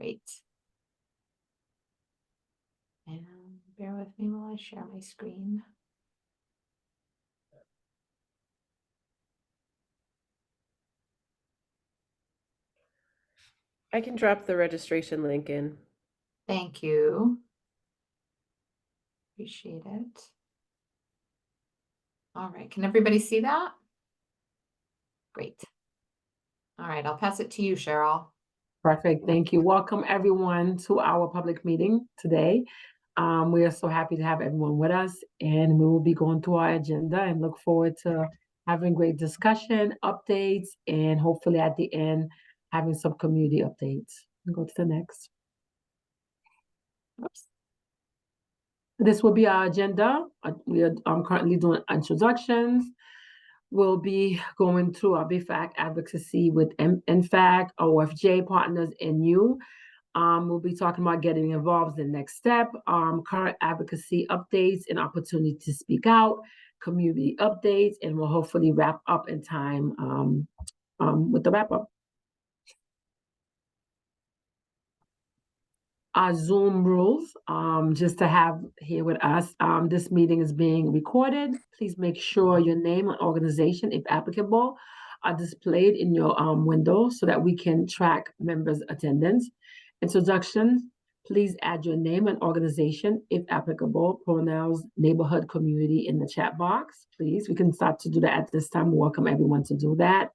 Great. And bear with me while I share my screen. I can drop the registration link in. Thank you. Appreciate it. All right, can everybody see that? Great. All right, I'll pass it to you, Cheryl. Perfect. Thank you. Welcome everyone to our public meeting today. We are so happy to have everyone with us, and we will be going through our agenda and look forward to having great discussion, updates, and hopefully at the end, having some community updates. Go to the next. Oops. This will be our agenda. We are currently doing introductions. We'll be going through our BFAC advocacy with NFAC, OFJ partners, and you. We'll be talking about getting involved in the next step, current advocacy updates and opportunity to speak out, community updates, and we'll hopefully wrap up in time with the wrap up. Our Zoom rules, just to have here with us, this meeting is being recorded. Please make sure your name and organization, if applicable, are displayed in your window so that we can track members' attendance. Introductions, please add your name and organization, if applicable, pronouns, neighborhood, community in the chat box, please. We can start to do that at this time. We welcome everyone to do that.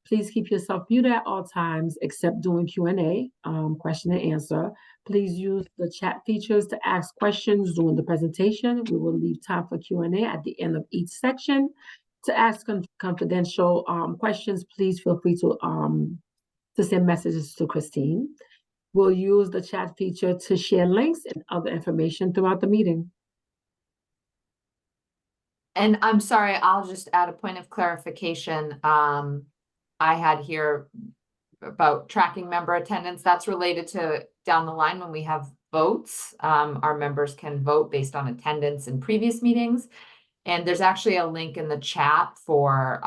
Please keep yourself muted at all times except during Q&A, question and answer. Please use the chat features to ask questions during the presentation. We will leave time for Q&A at the end of each section. To ask confidential questions, please feel free to send messages to Christine. We'll use the chat feature to share links and other information throughout the meeting. And I'm sorry, I'll just add a point of clarification. I had here about tracking member attendance. That's related to down the line when we have votes. Our members can vote based on attendance in previous meetings. And there's actually a link in the chat for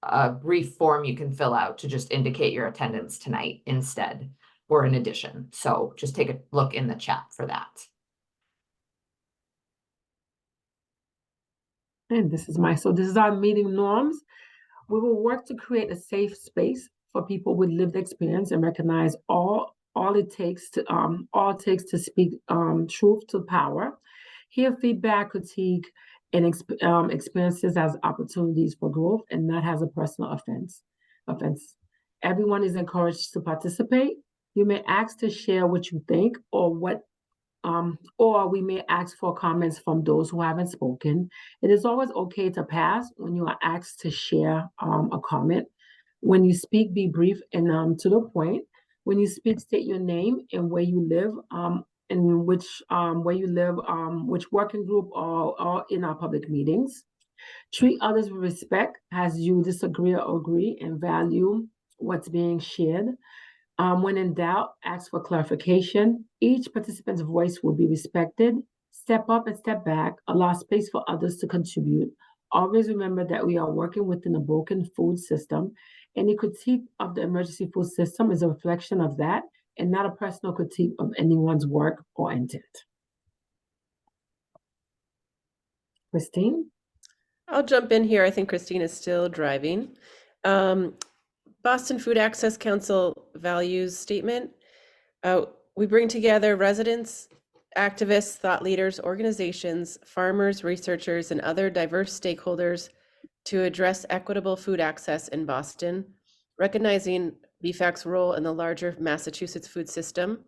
a brief form you can fill out to just indicate your attendance tonight instead or in addition. So just take a look in the chat for that. And this is our meeting norms. We will work to create a safe space for people with lived experience and recognize all it takes to speak truth to power. Hear feedback, critique, and experiences as opportunities for growth and not as a personal offense. Everyone is encouraged to participate. You may ask to share what you think or we may ask for comments from those who haven't spoken. It is always okay to pass when you are asked to share a comment. When you speak, be brief and to the point. When you speak, state your name and where you live, and which working group or in our public meetings. Treat others with respect as you disagree or agree and value what's being shared. When in doubt, ask for clarification. Each participant's voice will be respected. Step up and step back. Allow space for others to contribute. Always remember that we are working within a broken food system. Any critique of the emergency food system is a reflection of that and not a personal critique of anyone's work or intent. Christine? I'll jump in here. I think Christine is still driving. Boston Food Access Council values statement. We bring together residents, activists, thought leaders, organizations, farmers, researchers, and other diverse stakeholders to address equitable food access in Boston, recognizing BFAC's role in the larger Massachusetts food system.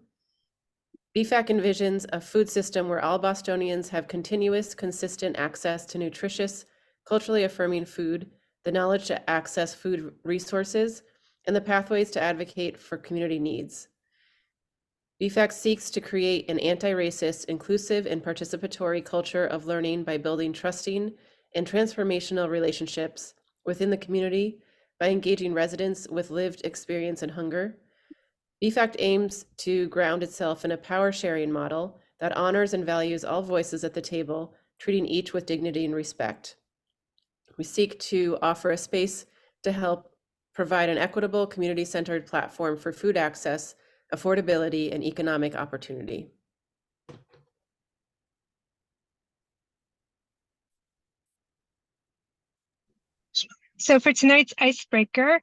BFAC envisions a food system where all Bostonians have continuous, consistent access to nutritious, culturally affirming food, the knowledge to access food resources, and the pathways to advocate for community needs. BFAC seeks to create an anti-racist, inclusive, and participatory culture of learning by building trusting and transformational relationships within the community by engaging residents with lived experience and hunger. BFAC aims to ground itself in a power-sharing model that honors and values all voices at the table, treating each with dignity and respect. We seek to offer a space to help provide an equitable, community-centered platform for food access affordability, and economic opportunity. So for tonight's icebreaker,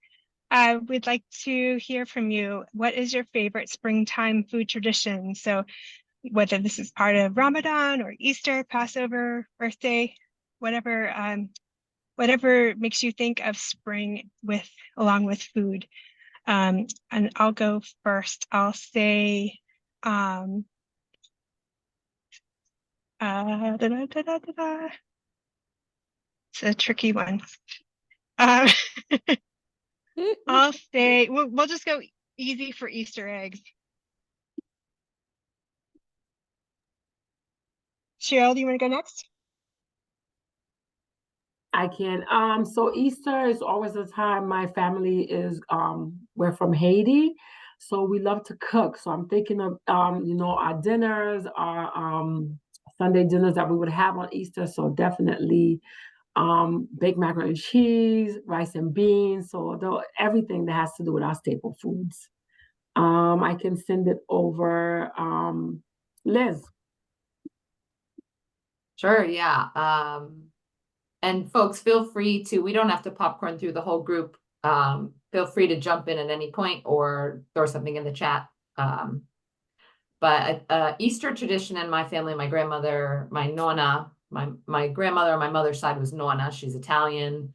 we'd like to hear from you. What is your favorite springtime food tradition? So whether this is part of Ramadan or Easter, Passover, birthday, whatever, whatever makes you think of spring along with food. And I'll go first. I'll say, it's a tricky one. I'll say we'll just go easy for Easter eggs. Cheryl, do you want to go next? I can. So Easter is always a time my family is we're from Haiti, so we love to cook. So I'm thinking of our dinners, our Sunday dinners that we would have on Easter. So definitely baked macaroni and cheese, rice and beans. So everything that has to do with our staple foods. I can send it over Liz. Sure, yeah. And folks, feel free to, we don't have to popcorn through the whole group. Feel free to jump in at any point or throw something in the chat. But Easter tradition in my family, my grandmother, my nonna, my grandmother on my mother's side was nonna. She's Italian.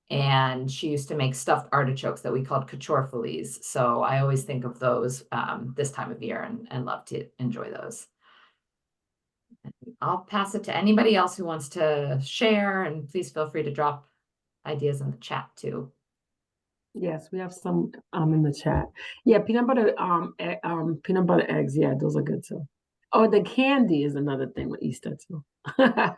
And she used to make stuffed artichokes that we called caciorfolies. So I always think of those this time of year and love to enjoy those. I'll pass it to anybody else who wants to share, and please feel free to drop ideas in the chat too. Yes, we have some in the chat. Yeah, peanut butter peanut butter eggs. Yeah, those are good too. Oh, the candy is another thing with Easter too. Hi,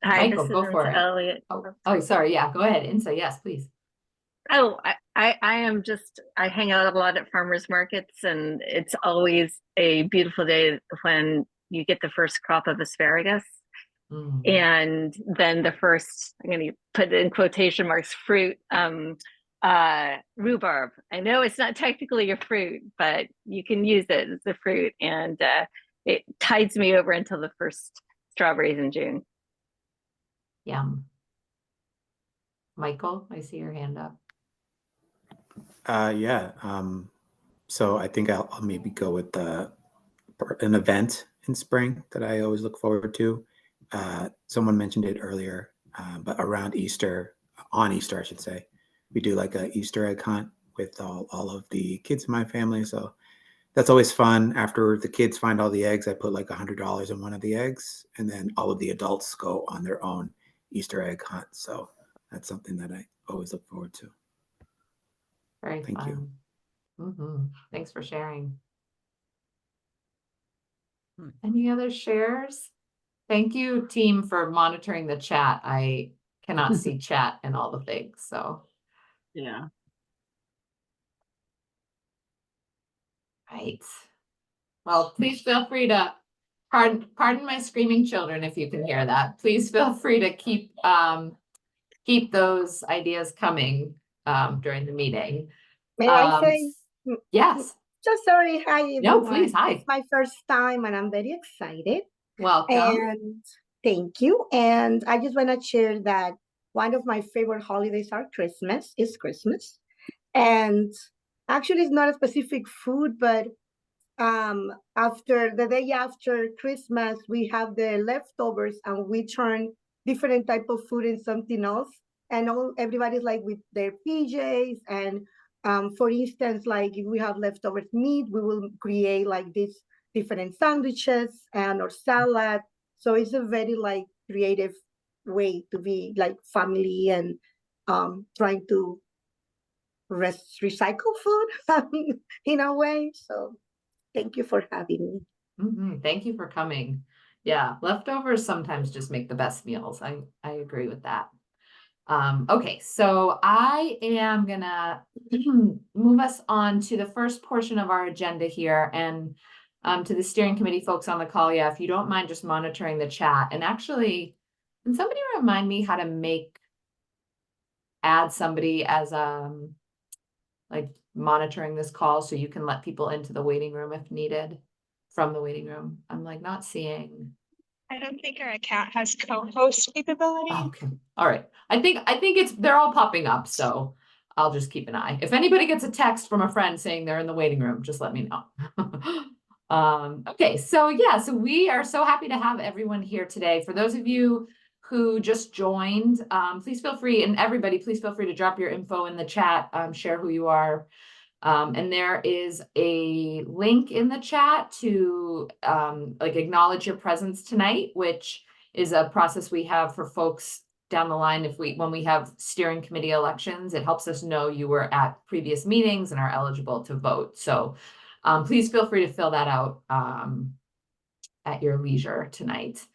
Michael, this go is for Insa it. Elliott. Oh, sorry. Yeah, go ahead. Insa, yes, please. Oh, I am just, I hang out a lot at farmers markets, and it's always a beautiful day when you get the first crop of asparagus. Mm. And then the first, I'm going to put in quotation marks, fruit, rhubarb. I know it's not technically a fruit, but you can use it as a fruit. And it tides me over until the first strawberries in June. Yum. Michael, I see your hand up. Yeah. So I think I'll maybe go with an event in spring that I always look forward to. Someone mentioned it earlier, but around Easter, on Easter, I should say, we do like a Easter egg hunt with all of the kids in my family. So that's always fun. After the kids find all the eggs, I put like $100 in one of the eggs, and then all of the adults go on their own Easter egg hunt. So that's something that I always look forward to. Very Thank fun. You. Thanks for sharing. Any other shares? Thank you, team, for monitoring the chat. I cannot see chat and all the things, so. Yeah. Right. Well, please feel free to, pardon my screaming children if you can hear that. Please feel free to keep those ideas coming during the meeting. May I say? Yes. Just sorry, hi everyone. No, please, hi. It's my first time and I'm very excited. Welcome. And thank you. And I just want to share that one of my favorite holidays is Christmas. And actually it's not a specific food, but after the day after Christmas, we have the leftovers and we turn different type of food in something else. And everybody's like with their PJs. And for instance, like if we have leftover meat, we will create like these different sandwiches or salad. So it's a very like creative way to be like family and trying to recycle food in a way. So thank you for having me. Thank you for coming. Yeah, leftovers sometimes just make the best meals. I agree with that. Okay, so I am gonna move us on to the first portion of our agenda here, and to the steering committee folks on the call. Yeah, if you don't mind just monitoring the chat, and actually, can somebody remind me how to make add somebody as like monitoring this call so you can let people into the waiting room if needed from the waiting room. I'm like not seeing. I don't think our account has co-host capability. Oh, okay. All right. I think they're all popping up, so I'll just keep an eye. If anybody gets a text from a friend saying they're in the waiting room, just let me know. Okay, so yeah, so we are so happy to have everyone here today. For those of you who just joined, please feel free, and everybody, please feel free to drop your info in the chat, share who you are. And there is a link in the chat to like acknowledge your presence tonight, which is a process we have for folks down the line. When we have steering committee elections, it helps us know you were at previous meetings and are eligible to vote. So please feel free to fill that out at your leisure tonight.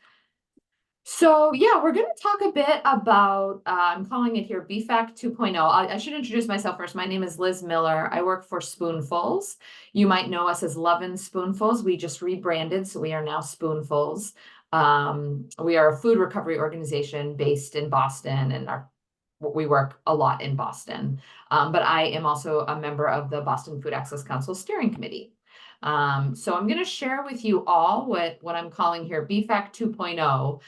So yeah, we're going to talk a bit about, I'm calling it here BFAC 2.0. I should introduce myself first. My name is Liz Miller. I work for Spoonfuls. You might know us as Lovin' Spoonfuls. We just rebranded, so we are now Spoonfuls. We are a food recovery organization based in Boston, and we work a lot in Boston. But I am also a member of the Boston Food Access Council Steering Committee. So I'm going to share with you all what I'm calling here BFAC 2.0.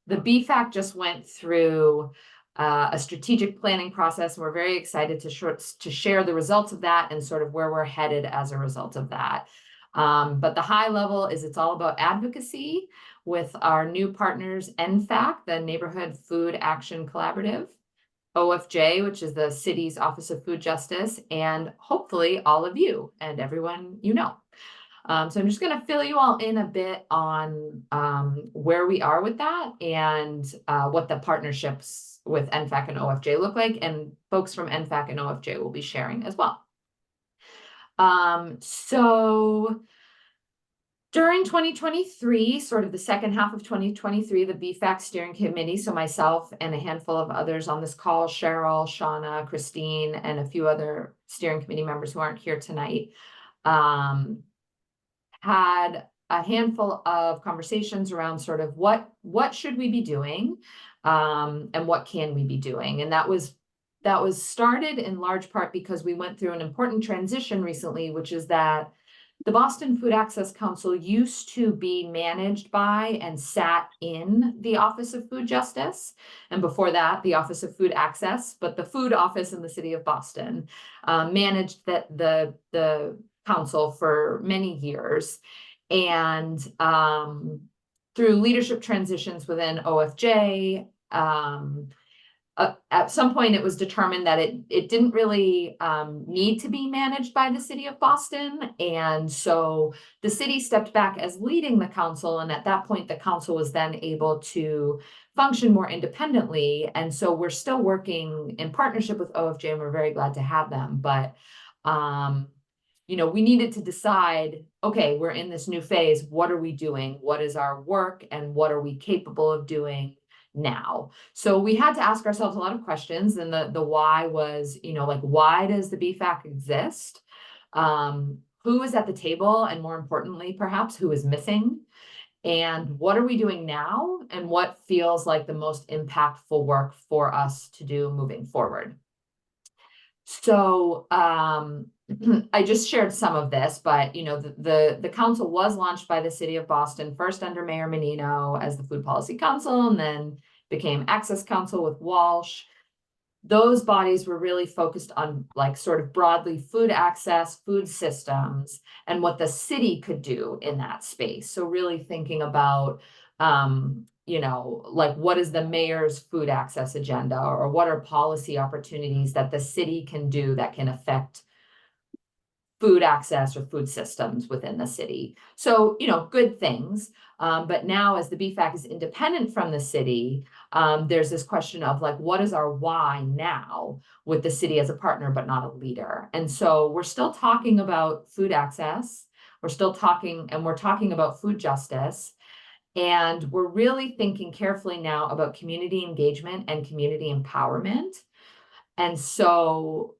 The BFAC just went through a strategic planning process. And we're very excited to share the results of that and sort of where we're headed as a result of that. But the high level is it's all about advocacy with our new partners, NFAC, the Neighborhood Food Action Collaborative, OFJ, which is the city's Office of Food Justice, and hopefully all of you and everyone you know. So I'm just going to fill you all in a bit on where we are with that and what the partnerships with NFAC and OFJ look like, and folks from NFAC and OFJ will be sharing as well. So during 2023, sort of the second half of 2023, the BFAC steering committee, so myself and a handful of others on this call, Cheryl, Shauna, Christine, and a few other steering committee members who aren't here tonight, had a handful of conversations around sort of what should we be doing, and what can we be doing. And that was started in large part because we went through an important transition recently, which is that the Boston Food Access Council used to be managed by and sat in the Office of Food Justice, and before that, the Office of Food Access, but the food office in the city of Boston managed the council for many years. And through leadership transitions within OFJ, at some point it was determined that it didn't really need to be managed by the city of Boston. And so the city stepped back as leading the council. And at that point, the council was then able to function more independently. And so we're still working in partnership with OFJ, and we're very glad to have them. But, you know, we needed to decide, okay, we're in this new phase. What are we doing? What is our work? And what are we capable of doing now? So we had to ask ourselves a lot of questions, and the why was, you know, like, why does the BFAC exist? Who is at the table, and more importantly, perhaps, who is missing? And what are we doing now? And what feels like the most impactful work for us to do moving forward? So I just shared some of this, but you know, the council was launched by the city of Boston, first under Mayor Menino as the Food Policy Council, and then became Access Council with Walsh. Those bodies were really focused on, like, sort of broadly food access, food systems, and what the city could do in that space. So really thinking about you know, like, what is the mayor's food access agenda, or what are policy opportunities that the city can do that can affect food access or food systems within the city. So, you know, good things. But now, as the BFAC is independent from the city, there's this question of, like, what is our why now with the city as a partner, but not a leader? And so we're still talking about food access. We're talking about food justice. And we're really thinking carefully now about community engagement and community empowerment. And so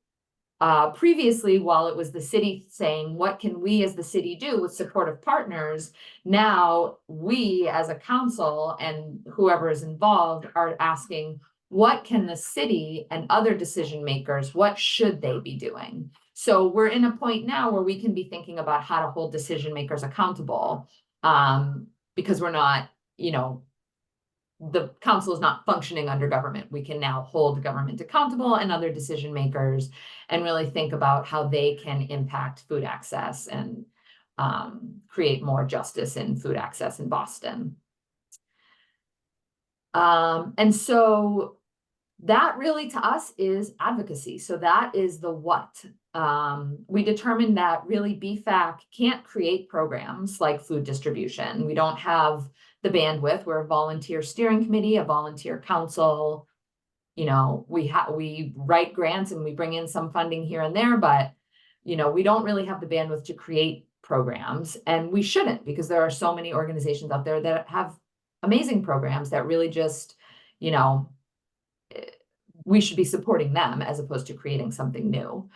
previously, while it was the city saying, what can we as the city do with supportive partners? Now we as a council and whoever is involved are asking, what can the city and other decision makers, what should they be doing? So we're in a point now where we can be thinking about how to hold decision makers accountable, because we're not, you know, the council is not functioning under government. We can now hold government accountable and other decision makers and really think about how they can impact food access and create more justice in food access in Boston. And so that really to us is advocacy. So that is the what. We determined that really BFAC can't create programs like food distribution. We don't have the bandwidth. We're a volunteer steering committee, a volunteer council. You know, we write grants and we bring in some funding here and there, but you know, we don't really have the bandwidth to create programs, and we shouldn't, because there are so many organizations out there that have amazing programs that really just, you know, we should be supporting them as opposed to creating something new.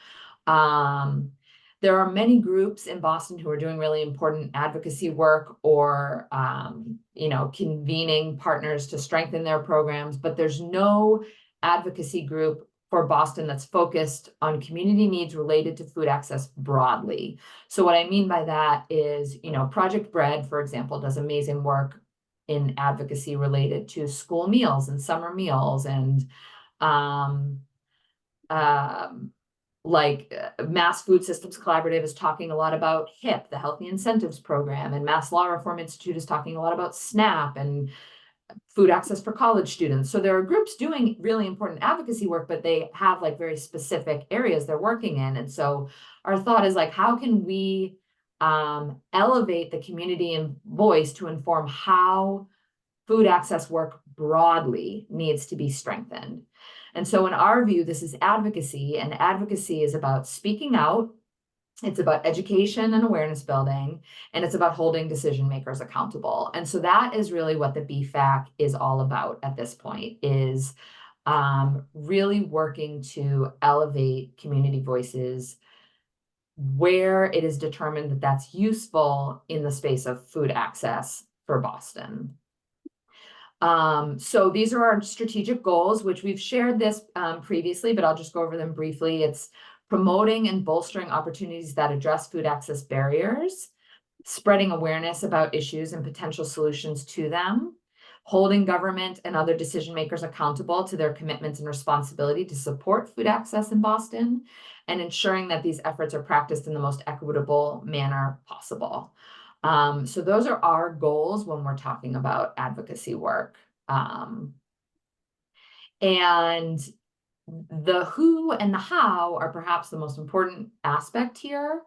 There are many groups in Boston who are doing really important advocacy work or, you know, convening partners to strengthen their programs, but there's no advocacy group for Boston that's focused on community needs related to food access broadly. So what I mean by that is, you know, Project Bread, for example, does amazing work in advocacy related to school meals and summer meals, and Mass Food Systems Collaborative is talking a lot about HIP, the Healthy Incentives Program, and Mass Law Reform Institute is talking a lot about SNAP and food access for college students. So there are groups doing really important advocacy work, but they have like very specific areas they're working in. And so our thought is like, how can we elevate the community and voice to inform how food access work broadly needs to be strengthened? And so in our view, this is advocacy, and advocacy is about speaking out. It's about education and awareness building, and it's about holding decision makers accountable. And so that is really what the BFAC is all about at this point, is really working to elevate community voices where it is determined that that's useful in the space of food access for Boston. So these are our strategic goals, which we've shared this previously, but I'll just go over them briefly. It's promoting and bolstering opportunities that address food access barriers, spreading awareness about issues and potential solutions to them, holding government and other decision makers accountable to their commitments and responsibility to support food access in Boston, and ensuring that these efforts are practiced in the most equitable manner possible. So those are our goals when we're talking about advocacy work. And the who and the how are perhaps the most important aspect here.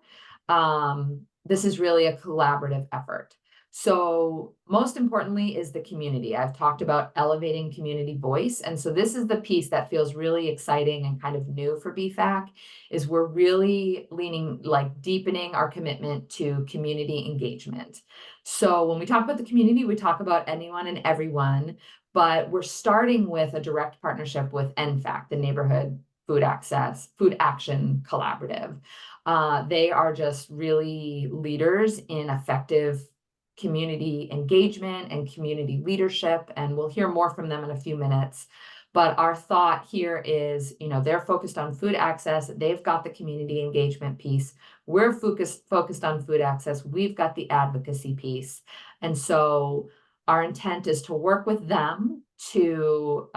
This is really a collaborative effort. So most importantly is the community. I've talked about elevating community voice. And so this is the piece that feels really exciting and kind of new for BFAC, is we're really deepening our commitment to community engagement. So when we talk about the community, we talk about anyone and everyone, but we're starting with a direct partnership with NFAC, the Neighborhood Food Action Collaborative. They are just really leaders in effective community engagement and community leadership, and we'll hear more from them in a few minutes. But our thought here is, you know, they're focused on food access. They've got the community engagement piece. We're focused on food access. We've got the advocacy piece. And so our intent is to work with them to,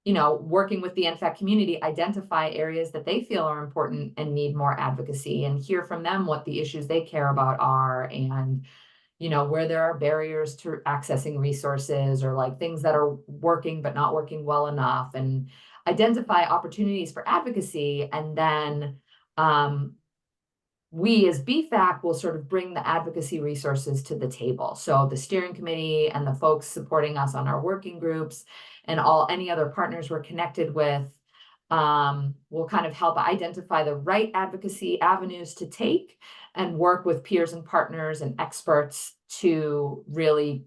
you know, working with the NFAC community, identify areas that they feel are important and need more advocacy, and hear from them what the issues they care about are, and, you know, where there are barriers to accessing resources, or like things that are working but not working well enough, and identify opportunities for advocacy. And then we as BFAC will sort of bring the advocacy resources to the table. So the steering committee and the folks supporting us on our working groups and any other partners we're connected with will kind of help identify the right advocacy avenues to take, and work with peers and partners and experts to really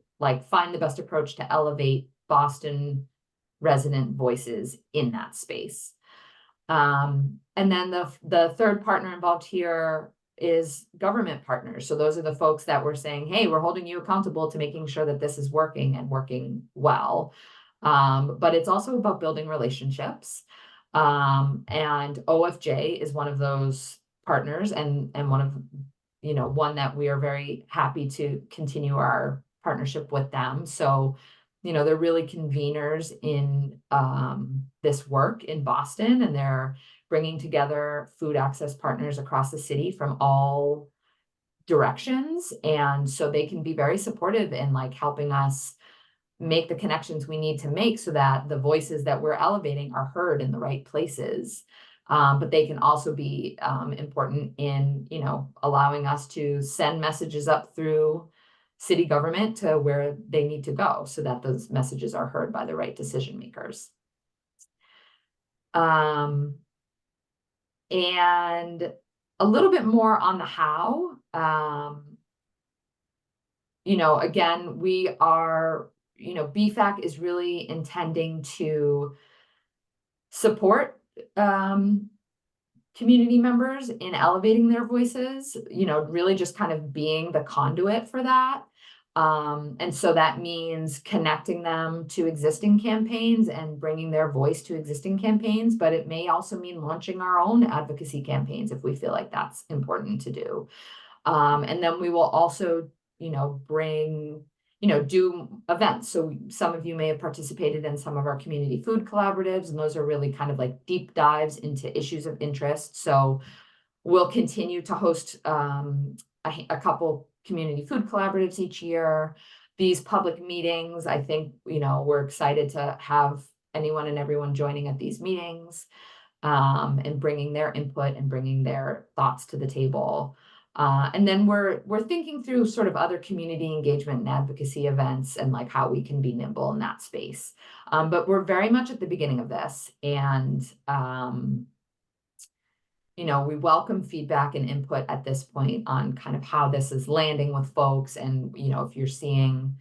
find the best approach to elevate Boston resident voices in that space. And then the third partner involved here is government partners. So those are the folks that we're saying, hey, we're holding you accountable to making sure that this is working and working well. But it's also about building relationships. And OFJ is one of those partners and one of, one that we are very happy to continue our partnership with them. So, they're really conveners in this work in Boston, and they're bringing together food access partners across the city from all directions. And so they can be very supportive in like helping us make the connections we need to make so that the voices that we're elevating are heard in the right places. But they can also be important in, allowing us to send messages up through city government to where they need to go so that those messages are heard by the right decision makers. And a little bit more on the how. Again, we are, BFAC is really intending to support community members in elevating their voices, really just kind of being the conduit for that. And so that means connecting them to existing campaigns and bringing their voice to existing campaigns, but it may also mean launching our own advocacy campaigns if we feel like that's important to do. And then we will also, do events. So some of you may have participated in some of our community food collaboratives, and those are really kind of like deep dives into issues of interest. So we'll continue to host a couple community food collaboratives each year. These public meetings, I think, we're excited to have anyone and everyone joining at these meetings and bringing their input and bringing their thoughts to the table. And then we're thinking through sort of other community engagement and advocacy events and like how we can be nimble in that space. But we're very much at the beginning of this, and we welcome feedback and input at this point on kind of how this is landing with folks. And, if you're seeing,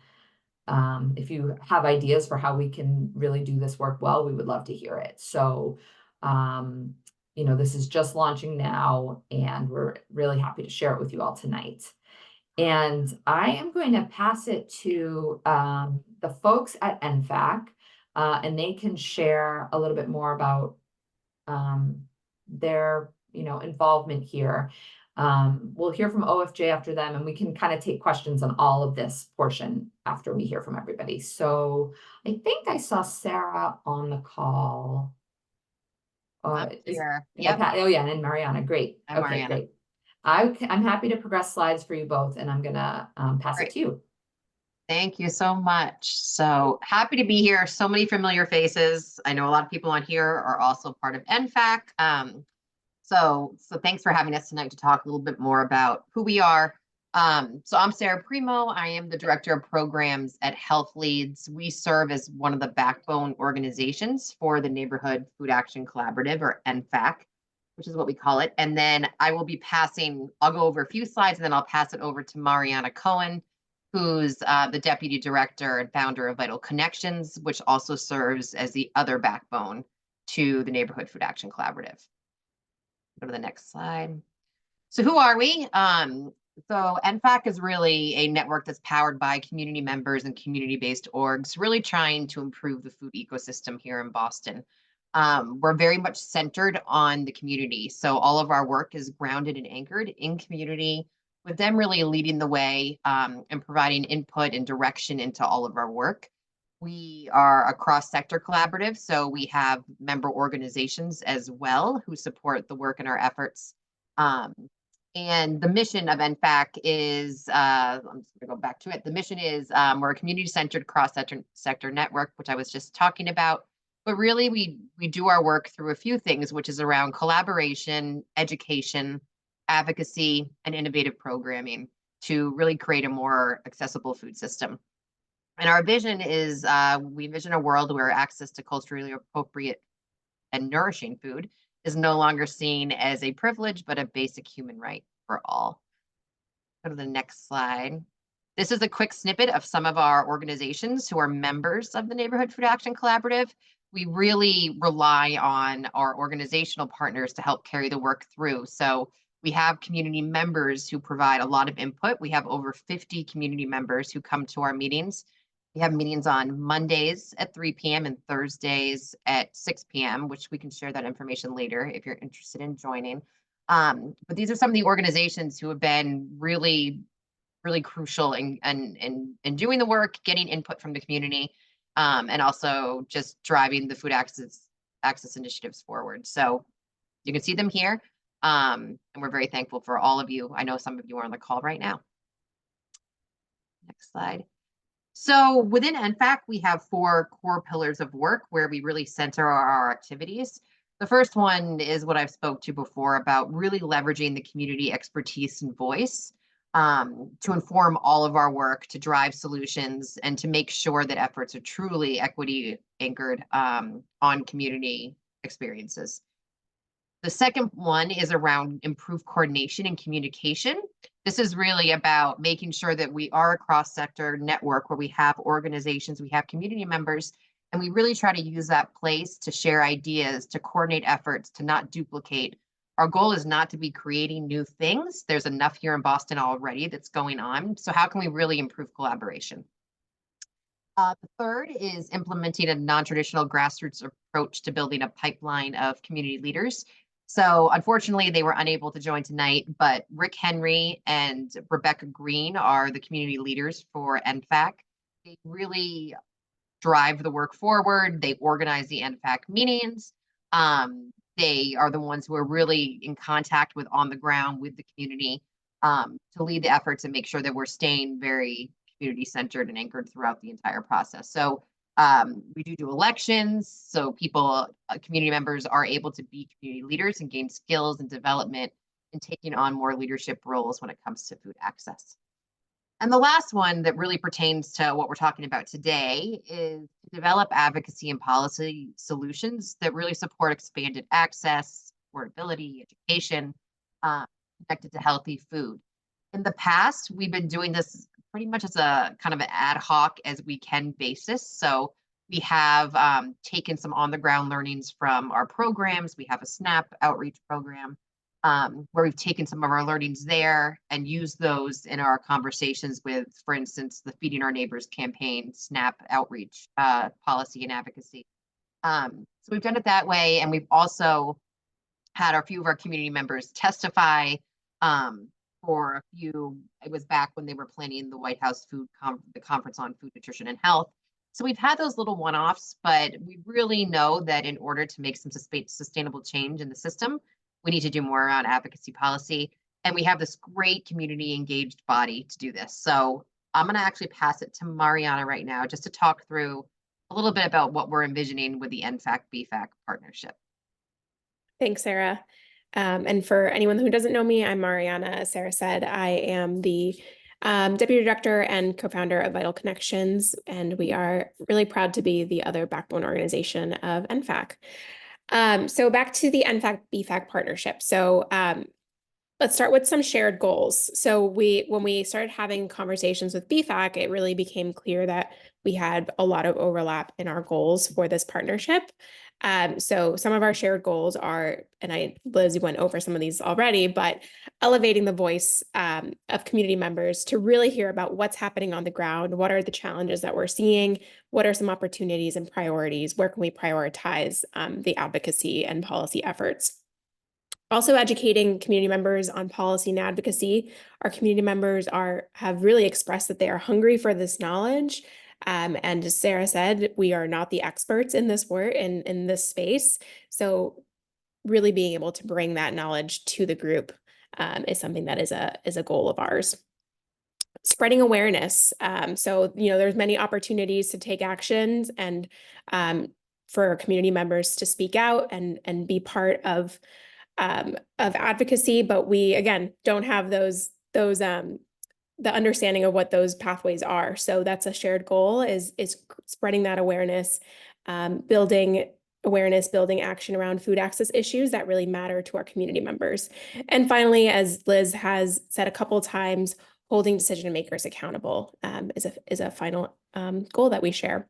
if you have ideas for how we can really do this work well, we would love to hear it. So, this is just launching now, and we're really happy to share it with you all tonight. And I am going to pass it to the folks at NFAC, and they can share a little bit more about their involvement here. We'll hear from OFJ after them, and we can kind of take questions on all of this portion after we hear from everybody. So I think I saw Sarah on the call. Here. Yep. Oh yeah, and Mariana, great. I'm Okay, Mariana. great. I'm happy to progress slides for you both, and I'm gonna pass it to you. Thank you so much. So happy to be here. So many familiar faces. I know a lot of people on here are also part of NFAC. So thanks for having us tonight to talk a little bit more about who we are. So I'm Sarah Primo. I am the Director of Programs at Health Leads. We serve as one of the backbone organizations for the Neighborhood Food Action Collaborative, or NFAC, which is what we call it. And then I'll go over a few slides, and then I'll pass it over to Mariana Cohen, who's the Deputy Director and founder of Vital Connections, which also serves as the other backbone to the Neighborhood Food Action Collaborative. Go to the next slide. So who are we? So NFAC is really a network that's powered by community members and community-based orgs, really trying to improve the food ecosystem here in Boston. We're very much centered on the community. So all of our work is grounded and anchored in community, with them really leading the way and providing input and direction into all of our work. We are a cross-sector collaborative, so we have member organizations as well who support the work and our efforts. And the mission of NFAC is, I'm just gonna go back to it. The mission is we're a community-centered cross-sector network, which I was just talking about. But really, we do our work through a few things, which is around collaboration, education, advocacy, and innovative programming to really create a more accessible food system. And our vision is we envision a world where access to culturally appropriate and nourishing food is no longer seen as a privilege, but a basic human right for all. Go to the next slide. This is a quick snippet of some of our organizations who are members of the Neighborhood Food Action Collaborative. We really rely on our organizational partners to help carry the work through. So we have community members who provide a lot of input. We have over 50 community members who come to our meetings We have meetings on Mondays at 3 p.m. and Thursdays at 6 p.m., which we can share that information later if you're interested in joining. But these are some of the organizations who have been really, really crucial in doing the work, getting input from the community, and also just driving the food access initiatives forward. So you can see them here. And we're very thankful for all of you. I know some of you are on the call right now. Next slide. So within NFAC, we have 4 core pillars of work where we really center our activities. The first one is what I've spoke to before about really leveraging the community expertise and voice to inform all of our work, to drive solutions, and to make sure that efforts are truly equity anchored on community experiences. The second one is around improved coordination and communication. This is really about making sure that we are a cross-sector network where we have organizations, we have community members, and we really try to use that place to share ideas, to coordinate efforts, to not duplicate. Our goal is not to be creating new things. There's enough here in Boston already that's going on. So how can we really improve collaboration? The third is implementing a non-traditional grassroots approach to building a pipeline of community leaders. So unfortunately, they were unable to join tonight, but Rick Henry and Rebecca Green are the community leaders for NFAC. They really drive the work forward. They organize the NFAC meetings. They are the ones who are really in contact with on the ground with the community to lead the efforts and make sure that we're staying very community centered and anchored throughout the entire process. So we do elections, so people, community members are able to be community leaders and gain skills and development in taking on more leadership roles when it comes to food access. And the last one that really pertains to what we're talking about today is to develop advocacy and policy solutions that really support expanded access, affordability, education, connected to healthy food. In the past, we've been doing this pretty much as a kind of an ad hoc as we can basis. So we have taken some on the ground learnings from our programs. We have a SNAP outreach program where we've taken some of our learnings there and used those in our conversations with, for instance, the Feeding Our Neighbors campaign, SNAP outreach policy and advocacy. So we've done it that way. And we've also had a few of our community members testify for a few, it was back when they were planning the White House the conference on food, nutrition, and health. So we've had those little one-offs, but we really know that in order to make some sustainable change in the system, we need to do more around advocacy policy. And we have this great community engaged body to do this. So I'm going to actually pass it to Mariana right now, just to talk through a little bit about what we're envisioning with the NFAC BFAC partnership. Thanks, Sarah. And for anyone who doesn't know me, I'm Mariana. As Sarah said, I am the Deputy Director and co-founder of Vital Connections, and we are really proud to be the other backbone organization of NFAC. So back to the NFAC BFAC partnership. So let's start with some shared goals. So when we started having conversations with BFAC, it really became clear that we had a lot of overlap in our goals for this partnership. So some of our shared goals are, and Liz went over some of these already, but elevating the voice of community members to really hear about what's happening on the ground, what are the challenges that we're seeing, what are some opportunities and priorities, where can we prioritize the advocacy and policy efforts. Also educating community members on policy and advocacy. Our community members have really expressed that they are hungry for this knowledge. And as Sarah said, we are not the experts in this work in this space. So really being able to bring that knowledge to the group is something that is a goal of ours. Spreading awareness. So, there's many opportunities to take actions and for community members to speak out and be part of advocacy, but we, again, don't have the understanding of what those pathways are. So that's a shared goal is spreading that awareness, building awareness, building action around food access issues that really matter to our community members. And finally, as Liz has said a couple of times, holding decision makers accountable is a final goal that we share.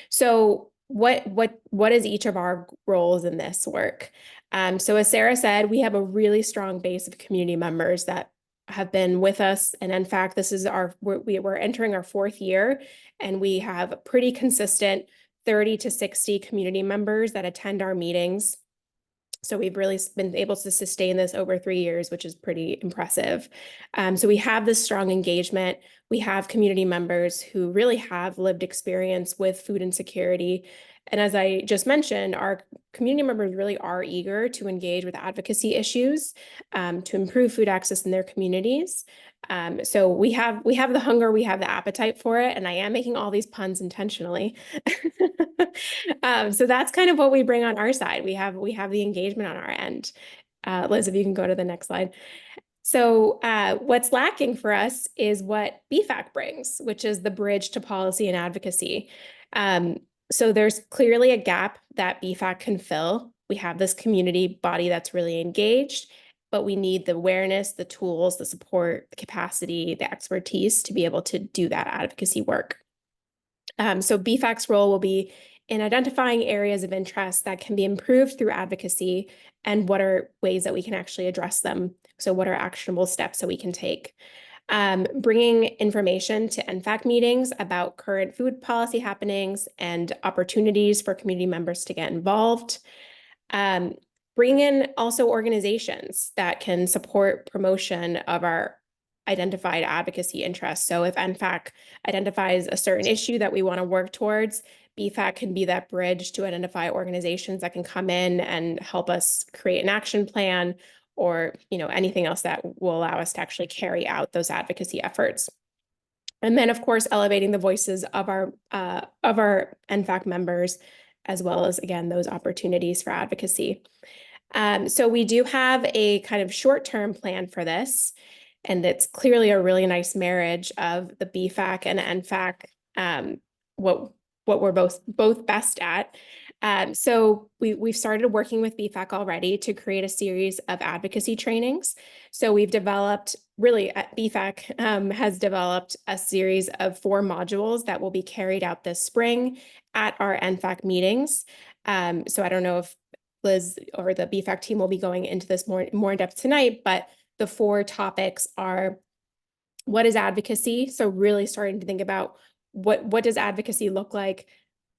So what is each of our roles in this work? So as Sarah said, we have a really strong base of community members that have been with us. And in fact, this is we're entering our 4th year, and we have a pretty consistent 30 to 60 community members that attend our meetings. So we've really been able to sustain this over 3 years, which is pretty impressive. So we have this strong engagement. We have community members who really have lived experience with food insecurity. And as I just mentioned, our community members really are eager to engage with advocacy issues, to improve food access in their communities. So we have the hunger, we have the appetite for it, and I am making all these puns intentionally. So that's kind of what we bring on our side. We have the engagement on our end. Liz, if you can go to the next slide. So what's lacking for us is what BFAC brings, which is the bridge to policy and advocacy. So there's clearly a gap that BFAC can fill. We have this community body that's really engaged, but we need the awareness, the tools, the support, the capacity, the expertise to be able to do that advocacy work. So BFAC's role will be in identifying areas of interest that can be improved through advocacy, and what are ways that we can actually address them. So what are actionable steps that we can take? Bringing information to NFAC meetings about current food policy happenings and opportunities for community members to get involved. Bring in also organizations that can support promotion of our identified advocacy interests. So if NFAC identifies a certain issue that we want to work towards, BFAC can be that bridge to identify organizations that can come in and help us create an action plan, or anything else that will allow us to actually carry out those advocacy efforts. And then, of course, elevating the voices of our NFAC members, as well as, again, those opportunities for advocacy. So we do have a kind of short-term plan for this, and it's clearly a really nice marriage of the BFAC and NFAC, what we're both best at. So we've started working with BFAC already to create a series of advocacy trainings. So we've developed, BFAC has developed a series of 4 modules that will be carried out this spring at our NFAC meetings. So I don't know if Liz or the BFAC team will be going into this more in depth tonight, but the 4 topics are: what is advocacy? So really starting to think about what does advocacy look like?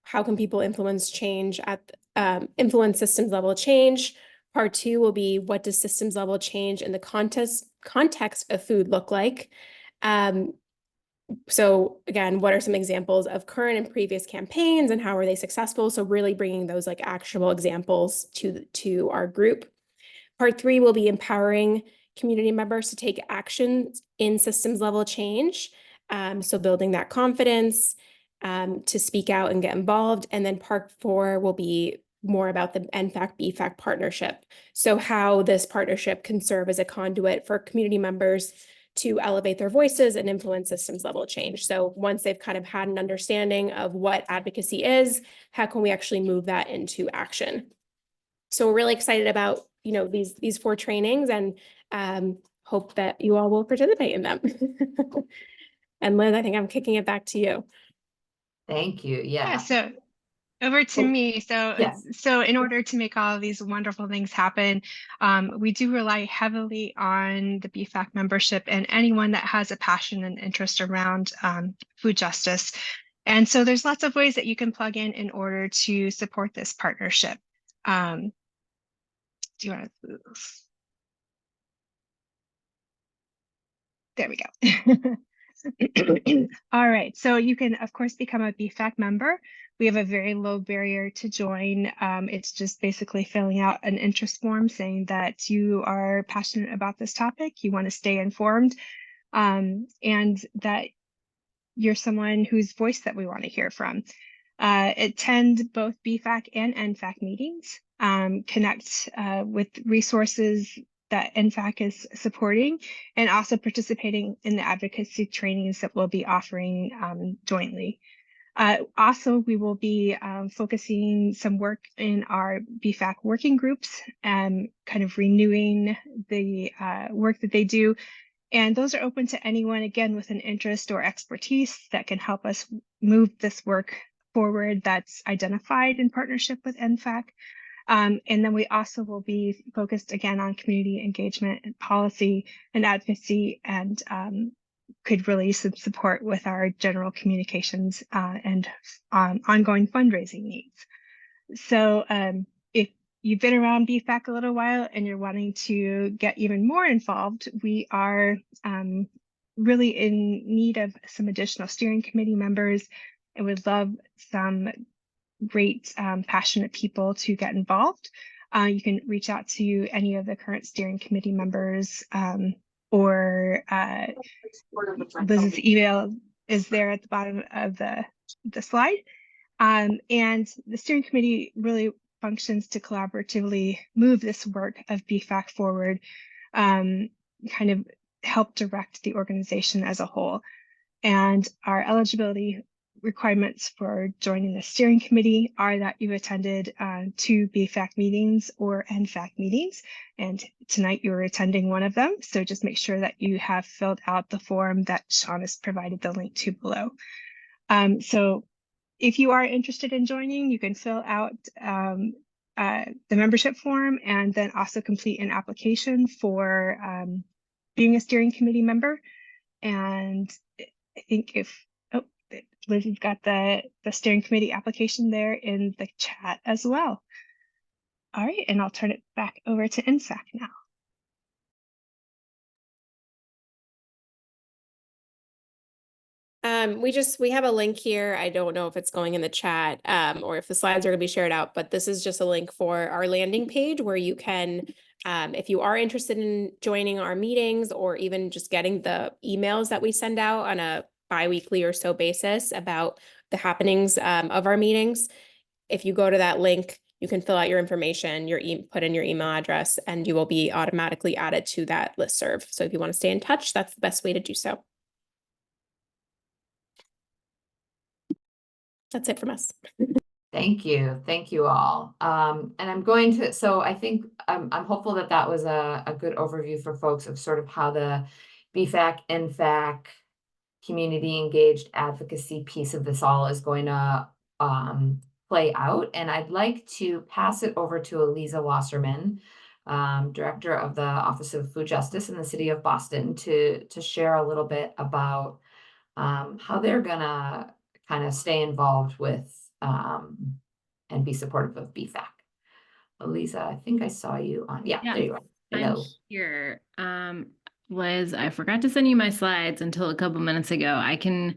How can people influence change influence systems level change? Part 2 will be, what does systems level change in the context of food look like? So again, what are some examples of current and previous campaigns, and how are they successful? So really bringing those actionable examples to our group. Part 3 will be empowering community members to take action in systems level change. So building that confidence to speak out and get involved. And then part 4 will be more about the NFAC-BFAC partnership. So how this partnership can serve as a conduit for community members to elevate their voices and influence systems level change. So once they've kind of had an understanding of what advocacy is, how can we actually move that into action? So we're really excited about these 4 trainings, and hope that you all will participate in them. And Liz, I think I'm kicking it back to you. Thank you. Yeah, so over to me. So, yes. so in order to make all of these wonderful things happen, we do rely heavily on the BFAC membership and anyone that has a passion and interest around food justice. And so there's lots of ways that you can plug in order to support this partnership. Do you want to? There we go. All right, so you can, of course, become a BFAC member. We have a very low barrier to join. It's just basically filling out an interest form saying that you are passionate about this topic, you want to stay informed, and that you're someone whose voice that we want to hear from. Attend both BFAC and NFAC meetings, connect with resources that NFAC is supporting, and also participating in the advocacy trainings that we'll be offering jointly. Also, we will be focusing some work in our BFAC working groups and kind of renewing the work that they do. And those are open to anyone, again, with an interest or expertise that can help us move this work forward that's identified in partnership with NFAC. And then we also will be focused again on community engagement and policy and advocacy, and could really support with our general communications and ongoing fundraising needs. So if you've been around BFAC a little while and you're wanting to get even more involved, we are really in need of some additional steering committee members, and would love some great passionate people to get involved. You can reach out to any of the current steering committee members, or Liz's email is there at the bottom of the slide. And the steering committee really functions to collaboratively move this work of BFAC forward, kind of help direct the organization as a whole. And our eligibility requirements for joining the steering committee are that you've attended 2 BFAC meetings or NFAC meetings, and tonight you're attending one of them. So just make sure that you have filled out the form that Sean has provided the link to below. So if you are interested in joining, you can fill out the membership form and then also complete an application for being a steering committee member. And I think Liz has got the steering committee application there in the chat as well. All right, and I'll turn it back over to NFAC now. We have a link here. I don't know if it's going in the chat or if the slides are going to be shared out, but this is just a link for our landing page where you can, if you are interested in joining our meetings or even just getting the emails that we send out on a bi-weekly or so basis about the happenings of our meetings. If you go to that link, you can fill out your information, put in your email address, and you will be automatically added to that listserv. So if you want to stay in touch, that's the best way to do so. That's it from us. Thank you. Thank you all. And I'm going to, so I think I'm hopeful that that was a good overview for folks of sort of how the BFAC, NFAC, community engaged advocacy piece of this all is going to play out. And I'd like to pass it over to Eliza Wasserman, Director of the Office of Food Justice in the City of Boston, to share a little bit about how they're gonna kind of stay involved with and be supportive of BFAC. Eliza, I think I saw you on, yeah. There you are. Hello. I'm here. Liz, I forgot to send you my slides until a couple minutes ago. It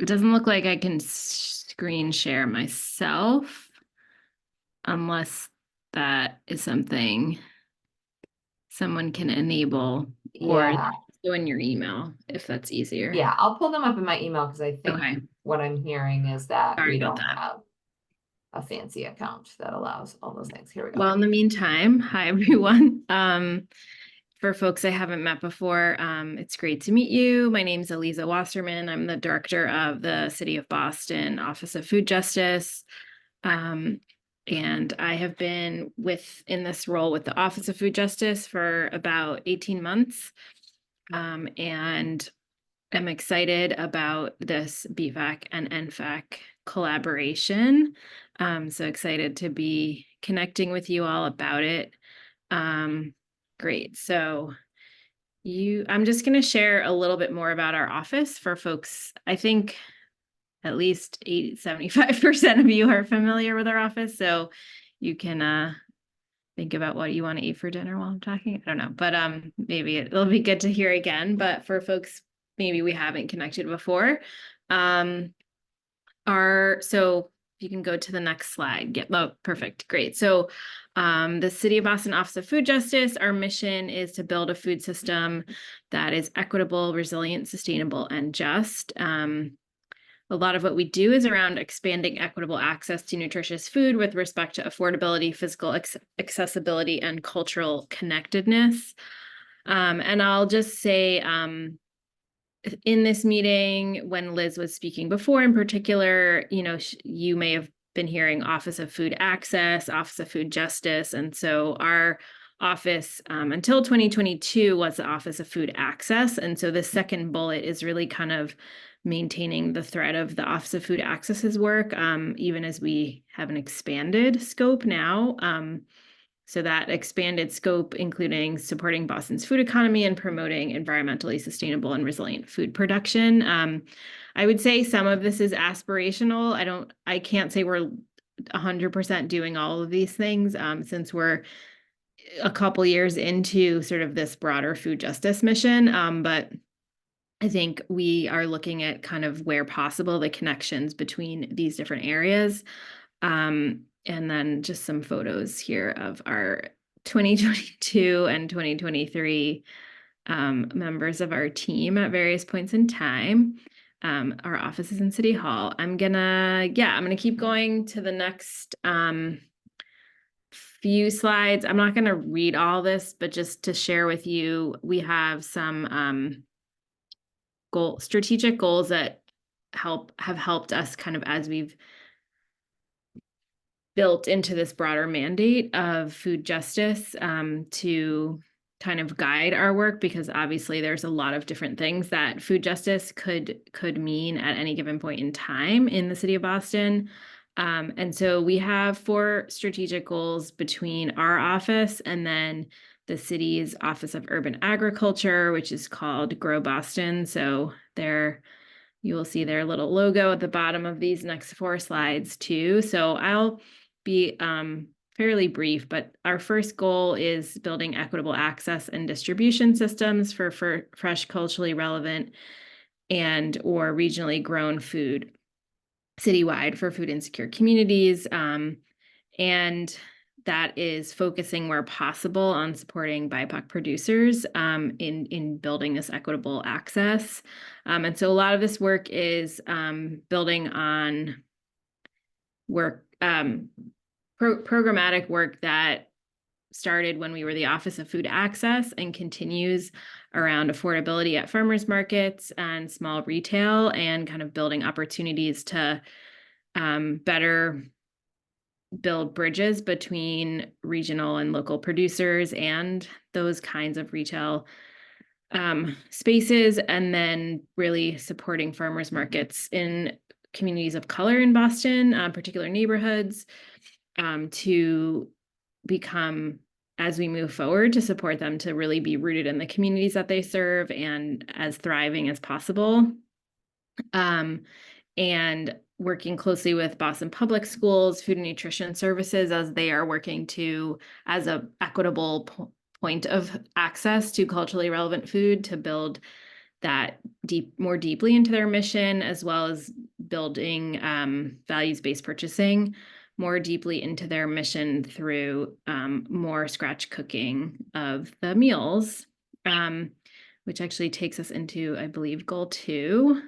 doesn't look like I can screen share myself unless that is something someone can enable, or go in your email if that's easier. Yeah, I'll pull them up in my email because I think what I'm hearing is that we don't have a fancy account that allows all those things. Here we go. Well, in the meantime, hi everyone. For folks I haven't met before, it's great to meet you. My name is Eliza Wasserman. I'm the director of the City of Boston Office of Food Justice. And I have been in this role with the Office of Food Justice for about 18 months. And I'm excited about this BFAC and NFAC collaboration. So excited to be connecting with you all about it. Great. So I'm just going to share a little bit more about our office for folks. I think at least 75% of you are familiar with our office. So you can think about what you want to eat for dinner while I'm talking. I don't know, but maybe it'll be good to hear again. But for folks, maybe we haven't connected before. So you can go to the next slide. Yep. Oh, perfect. Great. So the City of Boston Office of Food Justice, our mission is to build a food system that is equitable, resilient, sustainable, and just. A lot of what we do is around expanding equitable access to nutritious food with respect to affordability, physical accessibility, and cultural connectedness. And I'll just say, in this meeting, when Liz was speaking before, in particular, you may have been hearing Office of Food Access, Office of Food Justice. And so our office until 2022 was the Office of Food Access. And so the second bullet is really kind of maintaining the thread of the Office of Food Access's work, even as we have an expanded scope now. So that expanded scope, including supporting Boston's food economy and promoting environmentally sustainable and resilient food production. I would say some of this is aspirational. I can't say we're 100% doing all of these things, since we're a couple years into sort of this broader food justice mission. But I think we are looking at kind of where possible, the connections between these different areas. And then just some photos here of our 2022 and 2023 members of our team at various points in time, our offices in City Hall. I'm gonna keep going to the next few slides. I'm not gonna read all this, but just to share with you, we have some strategic goals that have helped us kind of as we've built into this broader mandate of food justice, to kind of guide our work, because obviously there's a lot of different things that food justice could mean at any given point in time in the city of Boston. And so we have 4 strategic goals between our office and then the city's Office of Urban Agriculture, which is called Grow Boston. So you will see their little logo at the bottom of these next 4 slides too. So I'll be fairly brief, but our first goal is building equitable access and distribution systems for fresh, culturally relevant and or regionally grown food citywide for food insecure communities. And that is focusing where possible on supporting BIPOC producers in building this equitable access. And so a lot of this work is building on work, programmatic work that started when we were the Office of Food Access and continues around affordability at farmers markets and small retail, and kind of building opportunities to better build bridges between regional and local producers and those kinds of retail spaces, and then really supporting farmers markets in communities of color in Boston, particular neighborhoods, to become, as we move forward, to support them to really be rooted in the communities that they serve and as thriving as possible. And working closely with Boston Public Schools, Food and Nutrition Services, as they are working as a equitable point of access to culturally relevant food, to build that more deeply into their mission, as well as building values-based purchasing more deeply into their mission through more scratch cooking of the meals, which actually takes us into, I believe, goal 2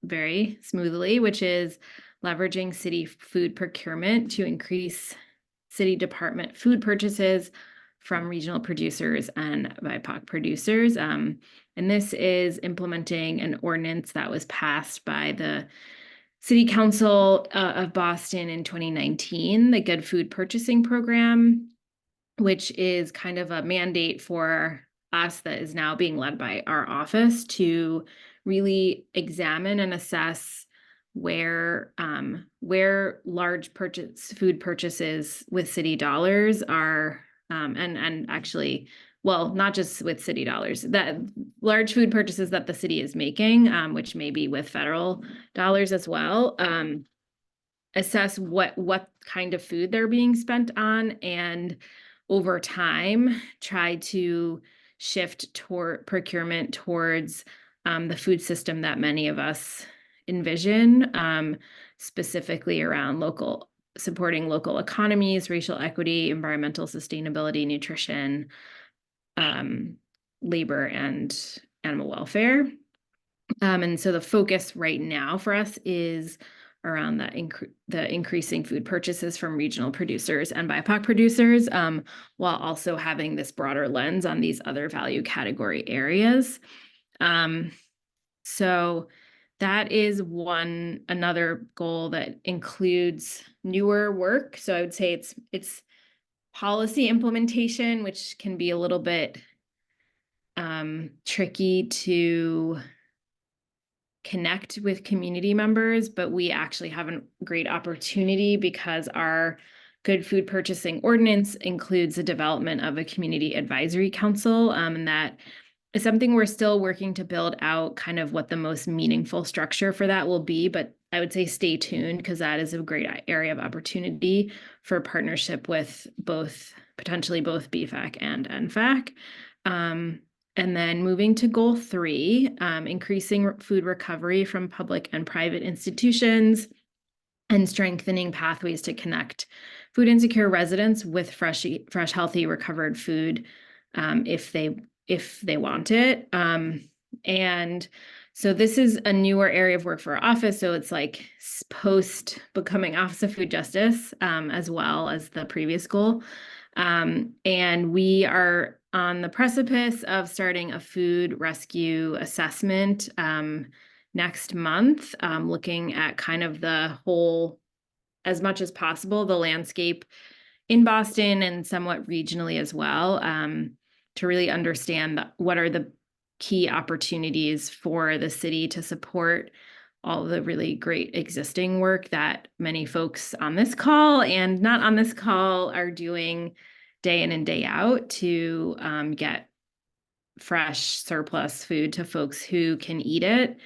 very smoothly, which is leveraging city food procurement to increase city department food purchases from regional producers and BIPOC producers. And this is implementing an ordinance that was passed by the City Council of Boston in 2019, the Good Food Purchasing Program, which is kind of a mandate for us that is now being led by our office to really examine and assess where large food purchases with city dollars are, and actually, well, not just with city dollars, that large food purchases that the city is making, which may be with federal dollars as well, assess what kind of food they're being spent on, and over time try to shift toward procurement towards the food system that many of us envision, specifically around supporting local economies, racial equity, environmental sustainability, nutrition, labor, and animal welfare. And so the focus right now for us is around the increasing food purchases from regional producers and BIPOC producers, while also having this broader lens on these other value category areas. So that is another goal that includes newer work. So I would say it's policy implementation, which can be a little bit tricky to connect with community members, but we actually have a great opportunity because our good food purchasing ordinance includes the development of a community advisory council, and that is something we're still working to build out, kind of what the most meaningful structure for that will be. But I would say stay tuned, because that is a great area of opportunity for partnership with potentially both BFAC and NFAC. And then moving to goal 3, increasing food recovery from public and private institutions and strengthening pathways to connect food insecure residents with fresh, healthy, recovered food if they want it. And so this is a newer area of work for our office. So it's like post becoming Office of Food Justice, as well as the previous goal. And we are on the precipice of starting a food rescue assessment next month, looking at kind of the whole, as much as possible, the landscape in Boston and somewhat regionally as well, to really understand what are the key opportunities for the city to support all the really great existing work that many folks on this call and not on this call are doing day in and day out to get fresh surplus food to folks who can eat it.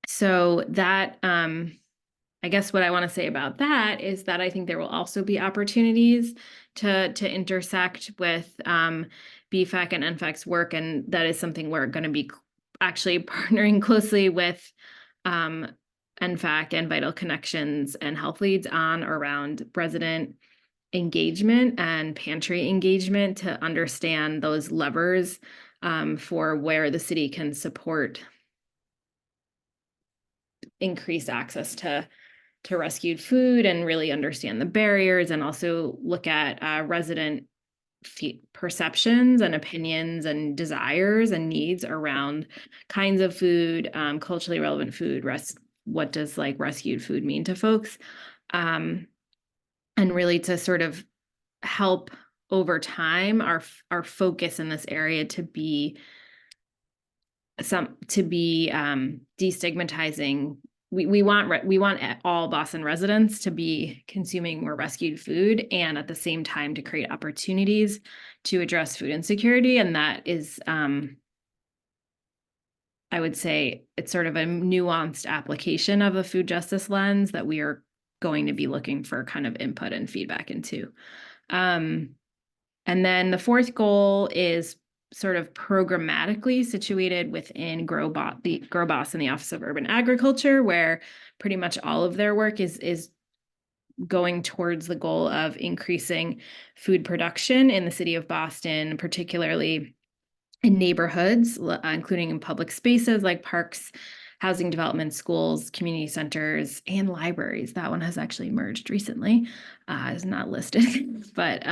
So that, I guess what I want to say about that is that I think there will also be opportunities to intersect with BFAC and NFAC's work, and that is something we're going to be actually partnering closely with NFAC and Vital Connections and Health Leads on around resident engagement and pantry engagement to understand those levers for where the city can support increased access to rescued food and really understand the barriers, and also look at resident perceptions and opinions and desires and needs around kinds of food, culturally relevant food, what does like rescued food mean to folks, and really to sort of help over time our focus in this area to be destigmatizing. We want all Boston residents to be consuming more rescued food, and at the same time to create opportunities to address food insecurity. And that is, I would say, it's sort of a nuanced application of a food justice lens that we are going to be looking for kind of input and feedback into. And then the 4th goal is sort of programmatically situated within Grow Boston, the Office of Urban Agriculture, where pretty much all of their work is going towards the goal of increasing food production in the city of Boston, particularly in neighborhoods, including in public spaces like parks, housing development, schools, community centers, and libraries. That one has actually merged recently. Is not listed, but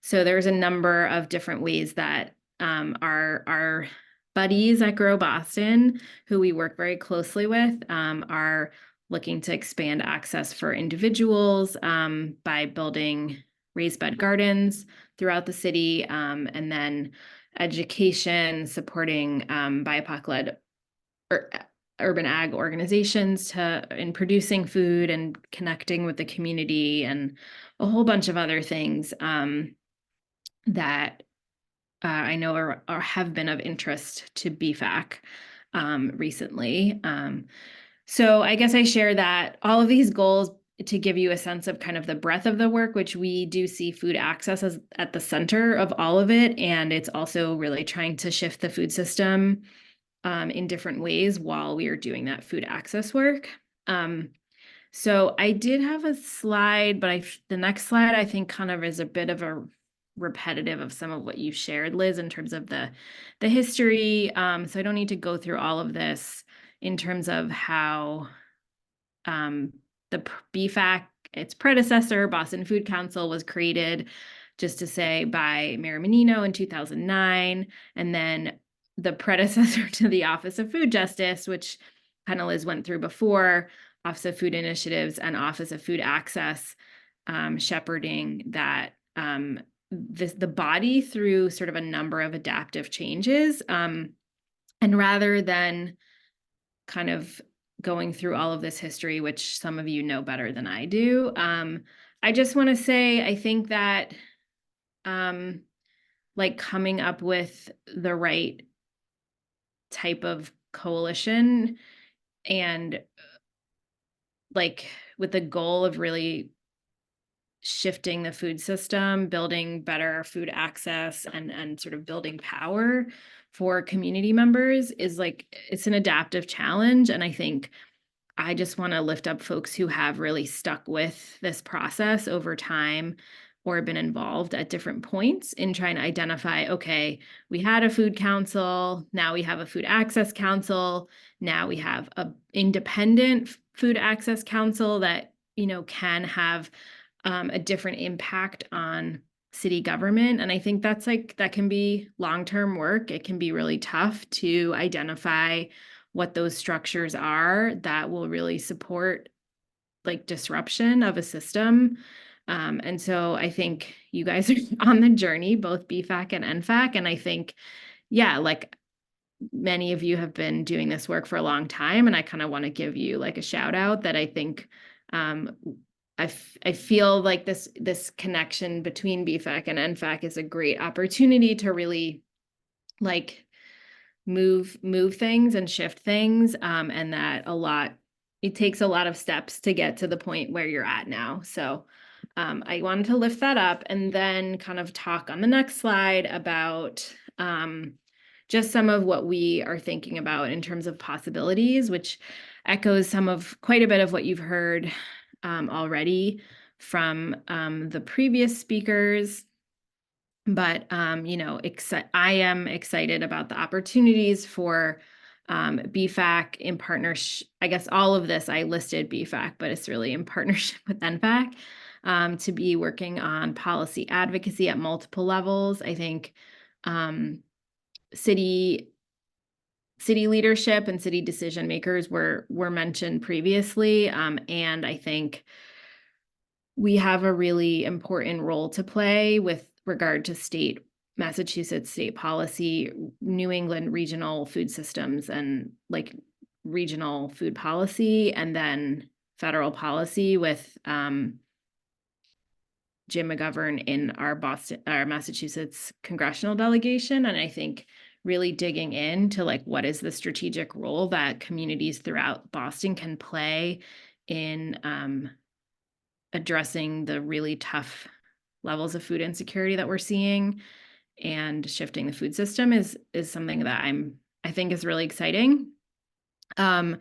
so there's a number of different ways that our buddies at Grow Boston, who we work very closely with, are looking to expand access for individuals by building raised bed gardens throughout the city, and then education, supporting BIPOC-led urban ag organizations in producing food and connecting with the community, and a whole bunch of other things that I know are have been of interest to BFAC recently. So I guess I share that all of these goals to give you a sense of kind of the breadth of the work, which we do see food access as at the center of all of it. And it's also really trying to shift the food system in different ways while we are doing that food access work. So I did have a slide, but the next slide I think kind of is a bit of a repetitive of some of what you shared, Liz, in terms of the history. So I don't need to go through all of this in terms of how the BFAC, its predecessor, Boston Food Council, was created, just to say, by Mayor Menino in 2009, and then the predecessor to the Office of Food Justice, which kind of Liz went through before, Office of Food Initiatives and Office of Food Access, shepherding that the body through sort of a number of adaptive changes. And rather than kind of going through all of this history, which some of you know better than I do, I just want to say, I think that like coming up with the right type of coalition and like with the goal of really shifting the food system, building better food access and sort of building power for community members is like, it's an adaptive challenge. And I think I just want to lift up folks who have really stuck with this process over time or been involved at different points in trying to identify, okay, we had a food council, now we have a food access council, now we have a independent food access council that, you know, can have a different impact on city government. And I think that's like, that can be long-term work. It can be really tough to identify what those structures are that will really support like disruption of a system. And so I think you guys are on the journey, both BFAC and NFAC. And I think, yeah, like many of you have been doing this work for a long time. And I kind of want to give you like a shout out that I think I feel like this connection between BFAC and NFAC is a great opportunity to really like move things and shift things, and that it takes a lot of steps to get to the point where you're at now. So I wanted to lift that up and then kind of talk on the next slide about just some of what we are thinking about in terms of possibilities, which echoes quite a bit of what you've heard already from the previous speakers. But, you know, I am excited about the opportunities for BFAC in partnership. I guess all of this, I listed BFAC, but it's really in partnership with NFAC to be working on policy advocacy at multiple levels. I think city leadership and city decision makers were mentioned previously. And I think we have a really important role to play with regard to Massachusetts state policy, New England regional food systems, and like regional food policy, and then federal policy with Jim McGovern in our Massachusetts congressional delegation. And I think really digging into like, what is the strategic role that communities throughout Boston can play in addressing the really tough levels of food insecurity that we're seeing and shifting the food system is something that I think is really exciting. The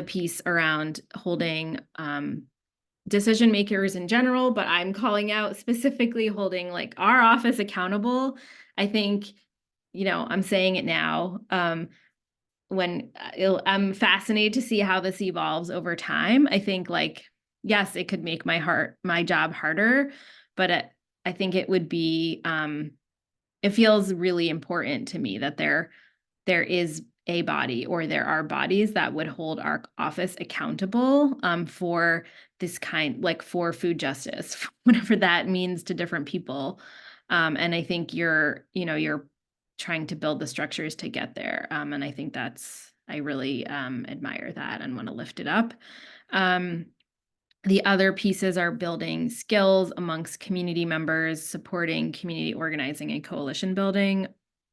piece around holding decision makers in general, but I'm calling out specifically holding like our office accountable. I think, you know, I'm saying it now, I'm fascinated to see how this evolves over time. I think like, yes, it could make my job harder, but I think it would be, it feels really important to me that there is a body, or there are bodies that would hold our office accountable for this kind, like for food justice, whatever that means to different people. And I think you're trying to build the structures to get there. And I think I really admire that and want to lift it up. The other pieces are building skills amongst community members, supporting community organizing and coalition building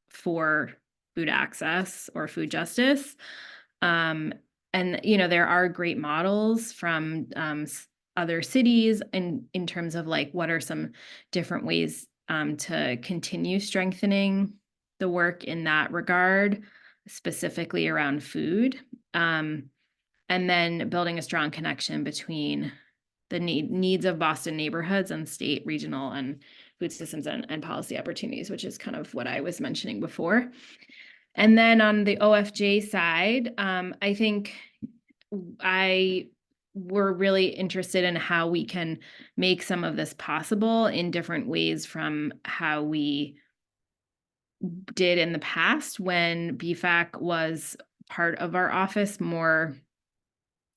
for food access or food justice. And, you know, there are great models from other cities in terms of like, what are some different ways to continue strengthening the work in that regard, specifically around food. And then building a strong connection between the needs of Boston neighborhoods and state, regional, and food systems and policy opportunities, which is kind of what I was mentioning before. And then on the OFJ side, I think we're really interested in how we can make some of this possible in different ways from how we did in the past when BFAC was part of our office more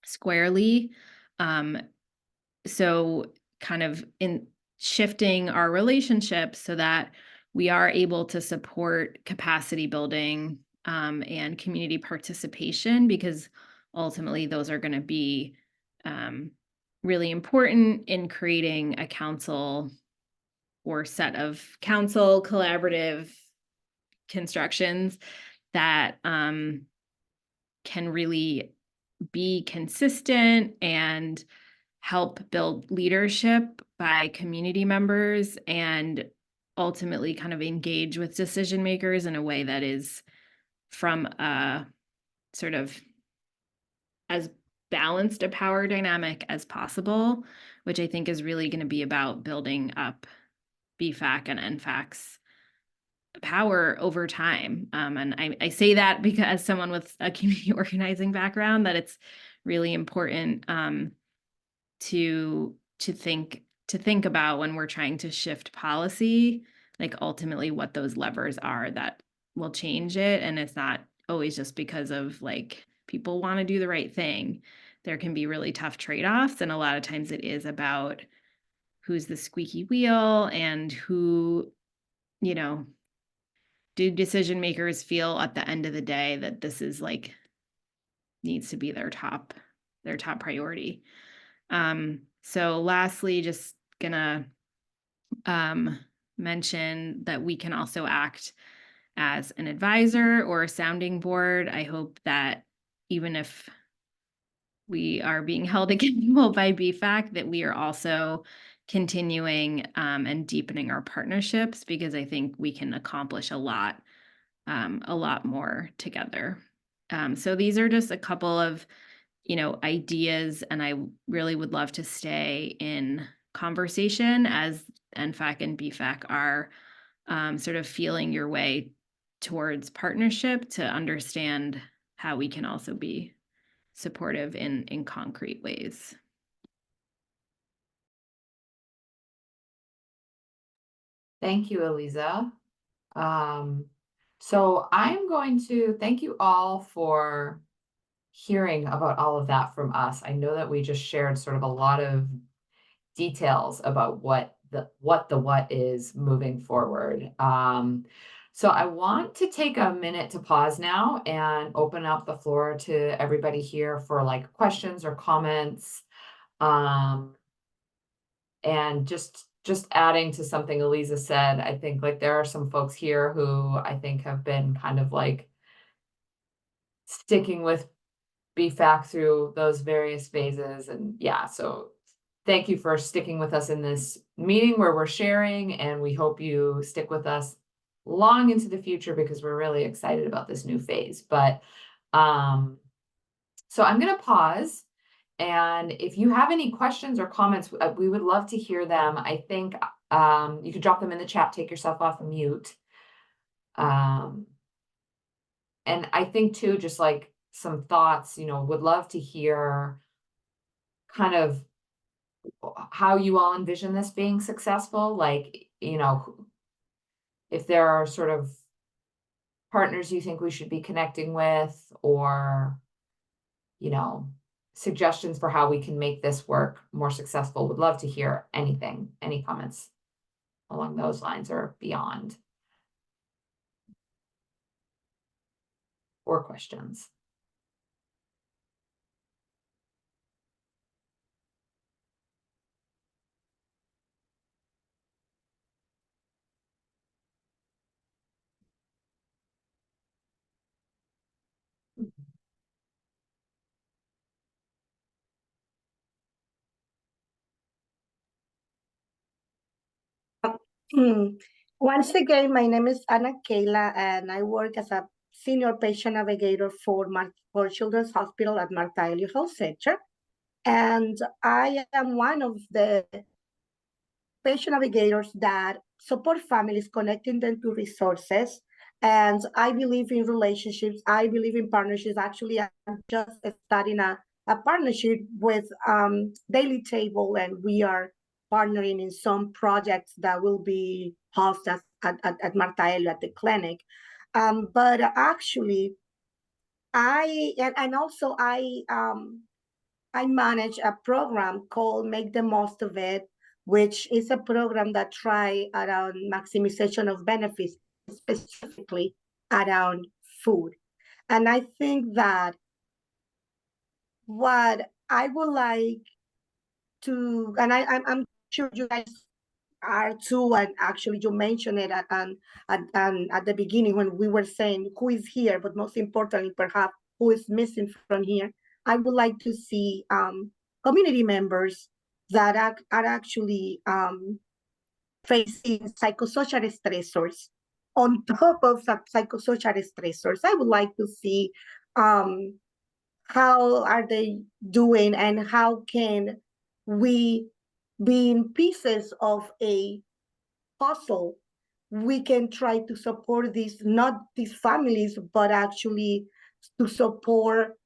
squarely. So kind of in shifting our relationships so that we are able to support capacity building and community participation, because ultimately those are going to be really important in creating a council or set of council collaborative constructions that can really be consistent and help build leadership by community members and ultimately kind of engage with decision makers in a way that is from a sort of as balanced a power dynamic as possible, which I think is really going to be about building up BFAC and NFAC's power over time. And I say that because as someone with a community organizing background, that it's really important to think about when we're trying to shift policy, like ultimately what those levers are that will change it. And it's not always just because of like people want to do the right thing. There can be really tough trade-offs, and a lot of times it is about who's the squeaky wheel and who, you know, do decision makers feel at the end of the day that this is like needs to be their top priority. So lastly, just gonna mention that we can also act as an advisor or a sounding board. I hope that even if we are being held accountable by BFAC, that we are also continuing and deepening our partnerships, because I think we can accomplish a lot more together. So these are just a couple of, ideas, and I really would love to stay in conversation as NFAC and BFAC are sort of feeling your way towards partnership to understand how we can also be supportive in concrete ways. Thank you, Eliza. So I'm going to thank you all for hearing about all of that from us. I know that we just shared sort of a lot of details about what is moving forward. So I want to take a minute to pause now and open up the floor to everybody here for like questions or comments. And just adding to something Eliza said, I think like there are some folks here who I think have been kind of like sticking with BFAC through those various phases. And yeah, so thank you for sticking with us in this meeting where we're sharing, and we hope you stick with us long into the future because we're really excited about this new phase. But so I'm going to pause, and if you have any questions or comments, we would love to hear them. I think you could drop them in the chat, take yourself off of mute. And I think too, just like some thoughts, would love to hear kind of how you all envision this being successful. Like, if there are sort of partners you think we should be connecting with, or, suggestions for how we can make this work more successful. Would love to hear anything, any comments along those lines or beyond, or questions. Once again, my name is Ana Kayla, and I work as a senior patient navigator for Children's Hospital at Martha Ellio Health Center. And I am one of the patient navigators that support families, connecting them to resources. And I believe in relationships. I believe in partnerships. Actually, I'm just starting a partnership with Daily Table, and we are partnering in some projects that will be hosted at Martha Ellio at the clinic. But actually, I manage a program called Make the Most of It, which is a program that try around maximization of benefits, specifically around food. And I think that what I would like to, and I'm sure you guys are too, and actually you mentioned it at the beginning when we were saying who is here, but most importantly, perhaps who is missing from here. I would like to see community members that are actually facing psychosocial stressors. On top of psychosocial stressors, I would like to see how are they doing and how can we, being pieces of a puzzle, we can try to support these, not these families, but actually to support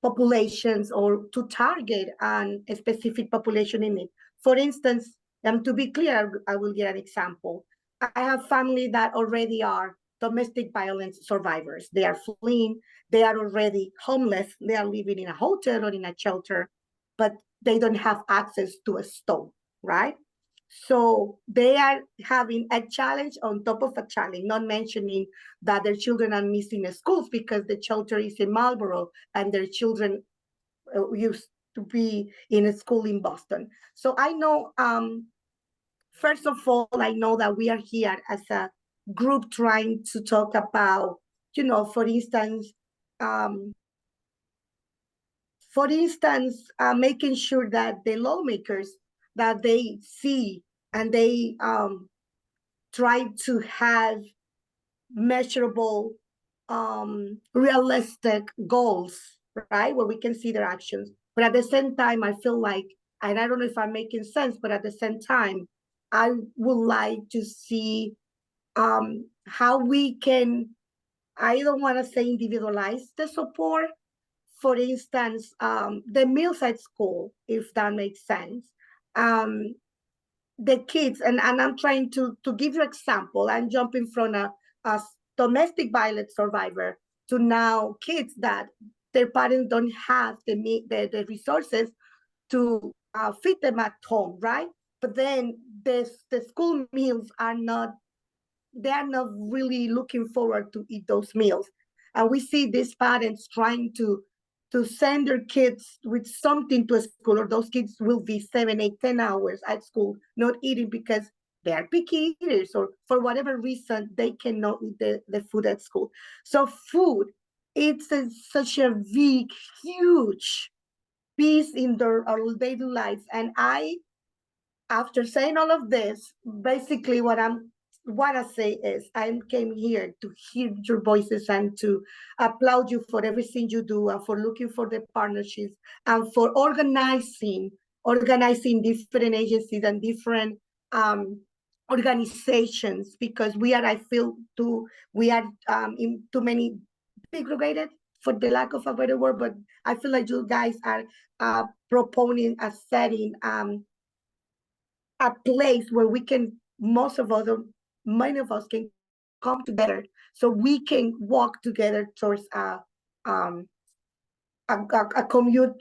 populations or to target a specific population in it. For instance, to be clear, I will give an example. I have family that already are domestic violence survivors. They are fleeing, they are already homeless, they are living in a hotel or in a shelter, but they don't have access to a stove, right? So they are having a challenge on top of a challenge, not mentioning that their children are missing schools because the shelter is in Marlborough and their children used to be in a school in Boston. So I know, first of all, I know that we are here as a group trying to talk about, for instance, making sure that the lawmakers, that they see and they try to have measurable, realistic goals, right? Where we can see their actions. But at the same time, I feel like, and I don't know if I'm making sense, but at the same time, I would like to see how we can, I don't want to say individualize the support. For instance, the meals at school, if that makes sense. The kids, and I'm trying to give you an example. I'm jumping from a domestic violence survivor to now kids that their parents don't have the resources to feed them at home, right? But then the school meals are not, they are not really looking forward to eat those meals. And we see these parents trying to send their kids with something to school, or those kids will be 7, 8, 10 hours at school not eating because they are picky eaters, or for whatever reason they cannot eat the food at school. So food, it's such a big, huge piece in their daily lives. And after saying all of this, basically what I say is I came here to hear your voices and to applaud you for everything you do, and for looking for the partnerships, and for organizing different agencies and different organizations, because I feel we are in too many segregated, for the lack of a better word, but I feel like you guys are proponing a setting, a place where we can, many of us can come together, so we can walk together towards a commute,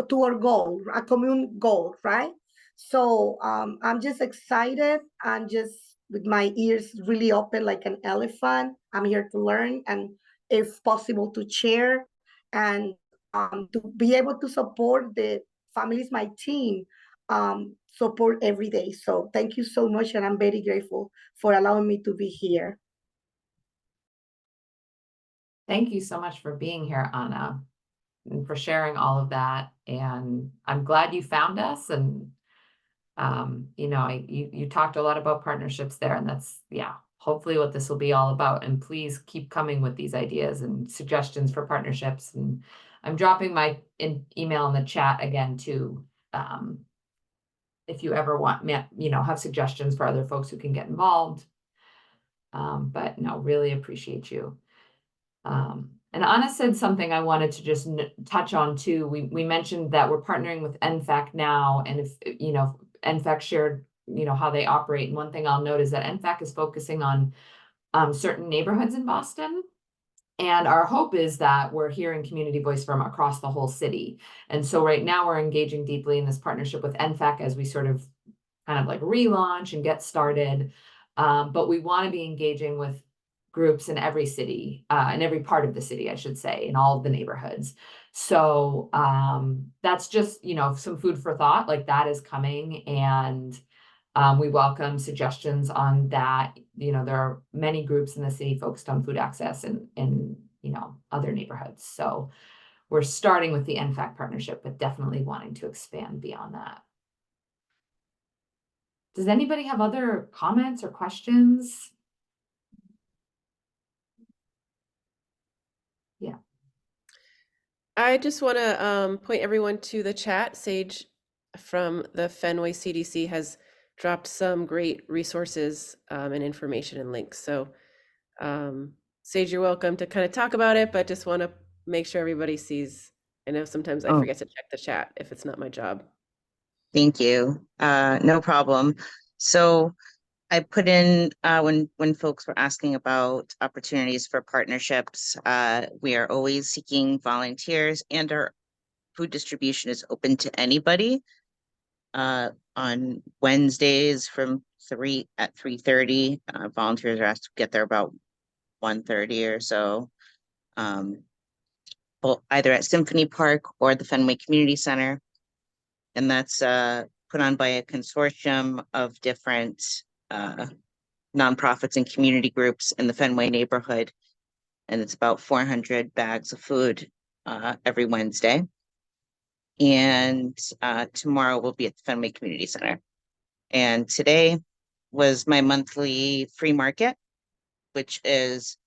to our goal, a commune goal, right? So I'm just excited. I'm just with my ears really open like an elephant. I'm here to learn, and if possible to share, and to be able to support the families my team support every day. So thank you so much, and I'm very grateful for allowing me to be here. Thank you so much for being here, Anna, and for sharing all of that. And I'm glad you found us. And you talked a lot about partnerships there, and that's, yeah, hopefully what this will be all about. And please keep coming with these ideas and suggestions for partnerships. And I'm dropping my email in the chat again too, if you ever want, have suggestions for other folks who can get involved. But no, really appreciate you. And Anna said something I wanted to just touch on too. We mentioned that we're partnering with NFAC now, and if NFAC shared how they operate. And one thing I'll note is that NFAC is focusing on certain neighborhoods in Boston, And our hope is that we're hearing community voice from across the whole city. And so right now we're engaging deeply in this partnership with NFAC as we sort of kind of like relaunch and get started. But we want to be engaging with groups in every city, in every part of the city, I should say, in all of the neighborhoods. So that's just, you know, some food for thought, like that is coming. And we welcome suggestions on that. You know, there are many groups in the city focused on food access and in, you know, other neighborhoods. So we're starting with the NFAC partnership, but definitely wanting to expand beyond that. Does anybody have other comments or questions? Yeah. I just want to point everyone to the chat. Sage from the Fenway CDC has dropped some great resources and information and links. So Sage, you're welcome to kind of talk about it, but just want to make sure everybody sees. I know sometimes I forget to check the chat if it's not my job. Thank you. No problem. So I put in when folks were asking about opportunities for partnerships, we are always seeking volunteers, and our food distribution is open to anybody. On Wednesdays from 3:30, volunteers are asked to get there about 1:30 or so. Either at Symphony Park or the Fenway Community Center. And that's put on by a consortium of different nonprofits and community groups in the Fenway neighborhood. And it's about 400 bags of food every Wednesday. And tomorrow we'll be at the Fenway Community Center. And today was my monthly free market, which is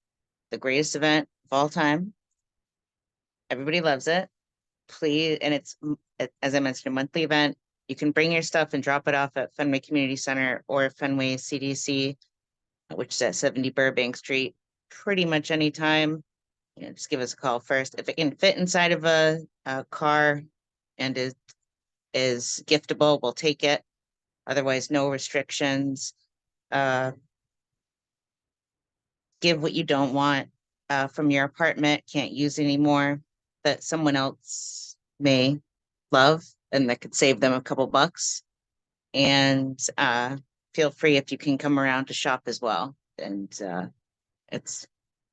the greatest event of all time. Everybody loves it. Please, and it's, as I mentioned, a monthly event. You can bring your stuff and drop it off at Fenway Community Center or Fenway CDC, which is at 70 Burbank Street, pretty much anytime. You know, just give us a call first. If it can fit inside of a car and is giftable, we'll take it. Otherwise, no restrictions. Give what you don't want from your apartment, can't use anymore, that someone else may love and that could save them a couple bucks. And feel free if you can come around to shop as well. And it's,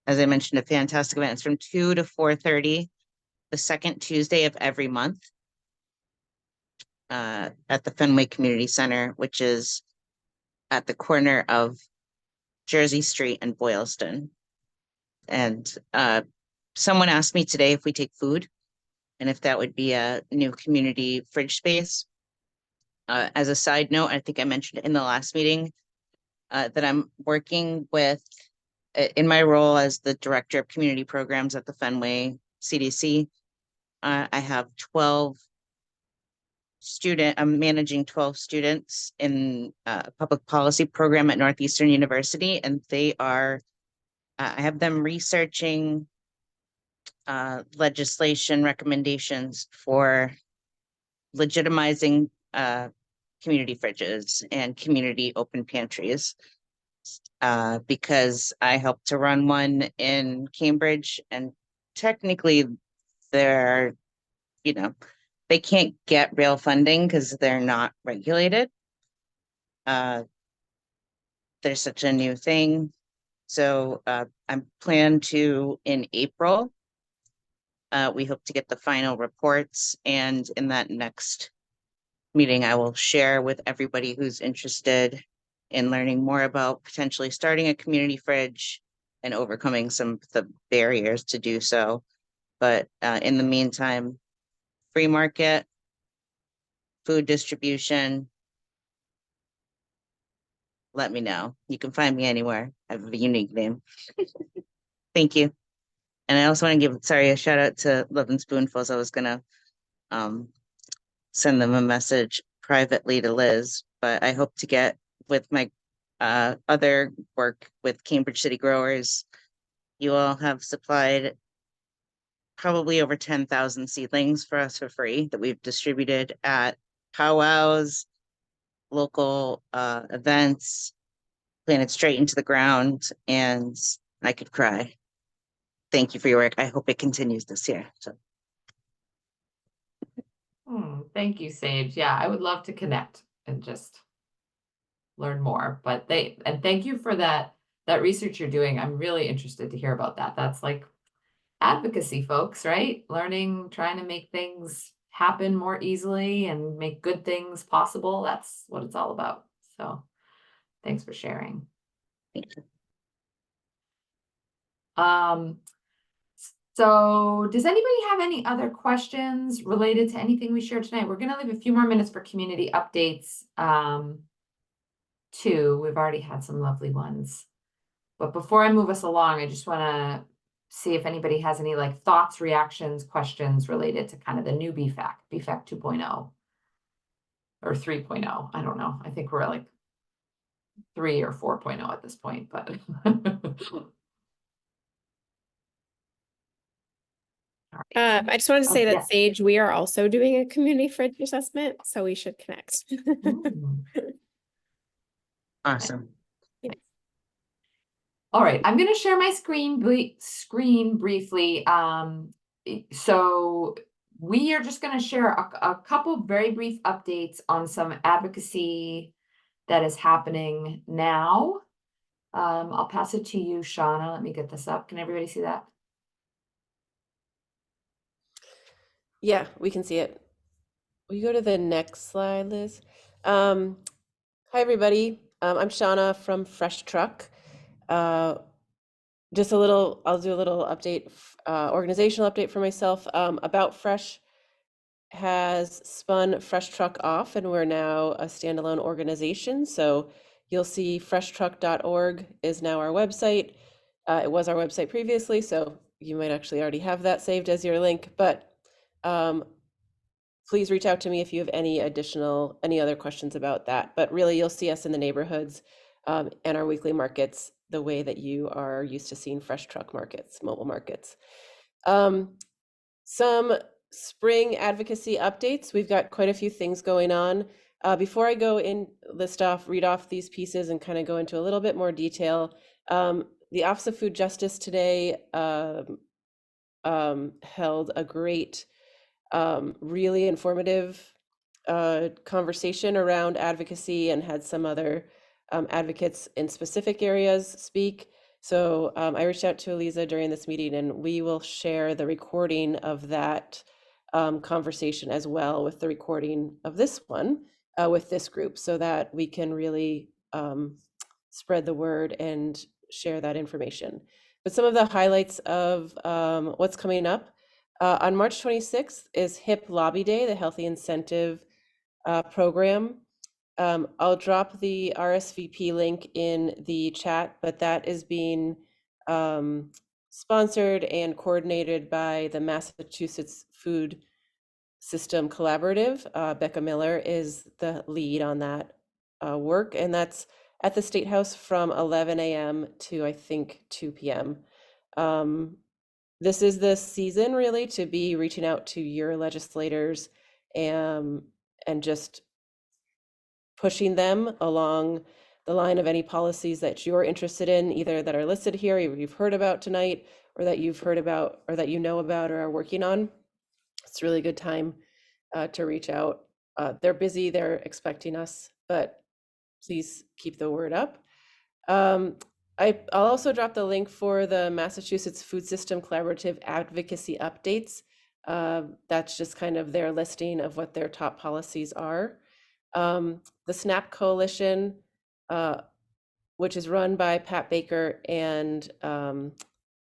as I mentioned, a fantastic event. It's from 2 to 4:30, the second Tuesday of every month at the Fenway Community Center, which is at the corner of Jersey Street and Boylston. And someone asked me today if we take food and if that would be a new community fridge space. As a side note, I think I mentioned in the last meeting that I'm working with, in my role as the Director of Community Programs at the Fenway CDC, I have 12 I'm managing 12 students in a public policy program at Northeastern University, and they are, I have them researching legislation recommendations for legitimizing community fridges and community open pantries, because I helped to run one in Cambridge, and technically they're, you know, they can't get real funding because they're not regulated. There's such a new thing. So I'm planned to, in April, we hope to get the final reports, and in that next meeting, I will share with everybody who's interested in learning more about potentially starting a community fridge and overcoming some of the barriers to do so. But in the meantime, free market, food distribution, let me know. You can find me anywhere. I have a unique name. Thank you. And I also want to give, a shout out to Love and Spoonfuls. I was gonna send them a message privately to Liz, but I hope to get with my other work with Cambridge City Growers. You all have supplied probably over 10,000 seedlings for us for free that we've distributed at powwows, local events, planted straight into the ground, and I could cry. thank you for your work. I hope it continues this year. So Thank you, Sage. Yeah, I would love to connect and just learn more. But thank you for that research you're doing. I'm really interested to hear about that. That's like advocacy, folks, right? Learning, trying to make things happen more easily and make good things possible. That's what it's all about. So thanks for sharing. thank you. So does anybody have any other questions related to anything we shared tonight? We're going to leave a few more minutes for community updates, too. We've already had some lovely ones. But before I move us along, I just want to see if anybody has any like thoughts, reactions, questions related to kind of the new BFAC 2.0 or 3.0. I don't know. I think we're like 3 or 4.0 at this point, but I just wanted to say that yes. Sage, we are also doing a community fridge assessment, so we should connect. Awesome. All right, I'm going to share my screen briefly. So we are just going to share a couple very brief updates on some advocacy that is happening now. I'll pass it to you, Shauna. Let me get this up. Can everybody see that? Yeah, we can see it. Will you go to the next slide, Liz? Hi, everybody. I'm Shauna from Fresh Truck. I'll do a little update, organizational update for myself. About Fresh has spun Fresh Truck off, and we're now a standalone organization. So you'll see freshTruck.org is now our website. It was our website previously, so you might actually already have that saved as your link, but please reach out to me if you have any other questions about that. But really, you'll see us in the neighborhoods and our weekly markets the way that you are used to seeing Fresh Truck markets, mobile markets. Some spring advocacy updates. We've got quite a few things going on. Before I go in, read off these pieces and kind of go into a little bit more detail. The Office of Food Justice today held a great, really informative conversation around advocacy and had some other advocates in specific areas speak. So I reached out to Eliza during this meeting, and we will share the recording of that conversation as well with the recording of this one with this group, so that we can really spread the word and share that information. But some of the highlights of what's coming up. On March 26th is HIP Lobby Day, the Healthy Incentive Program. I'll drop the RSVP link in the chat, but that is being sponsored and coordinated by the Massachusetts Food System Collaborative. Becca Miller is the lead on that work, and that's at the State House from 11 a.m. to, I think, 2 p.m. This is the season really to be reaching out to your legislators and just pushing them along the line of any policies that you're interested in, either that are listed here, or you've heard about tonight, or that you've heard about, or that you know about or are working on. It's a really good time to reach out. They're busy, they're expecting us, but please keep the word up. I'll also drop the link for the Massachusetts Food System Collaborative Advocacy Updates. That's just kind of their listing of what their top policies are. The SNAP Coalition, which is run by Pat Baker and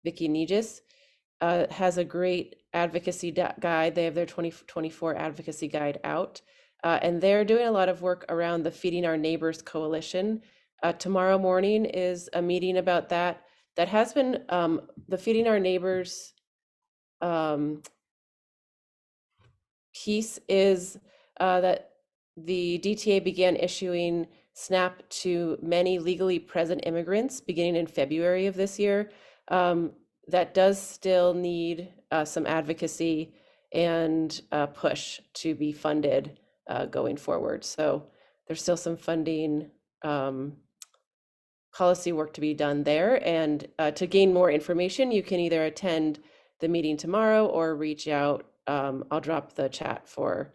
Vicki Negis, has a great advocacy guide. They have their 2024 advocacy guide out. And they're doing a lot of work around the Feeding Our Neighbors Coalition. Tomorrow morning is a meeting about that. That has been the Feeding Our Neighbors piece is that the DTA began issuing SNAP to many legally present immigrants beginning in February of this year. That does still need some advocacy and push to be funded going forward. So there's still some funding policy work to be done there. And to gain more information, you can either attend the meeting tomorrow or reach out. I'll drop the chat for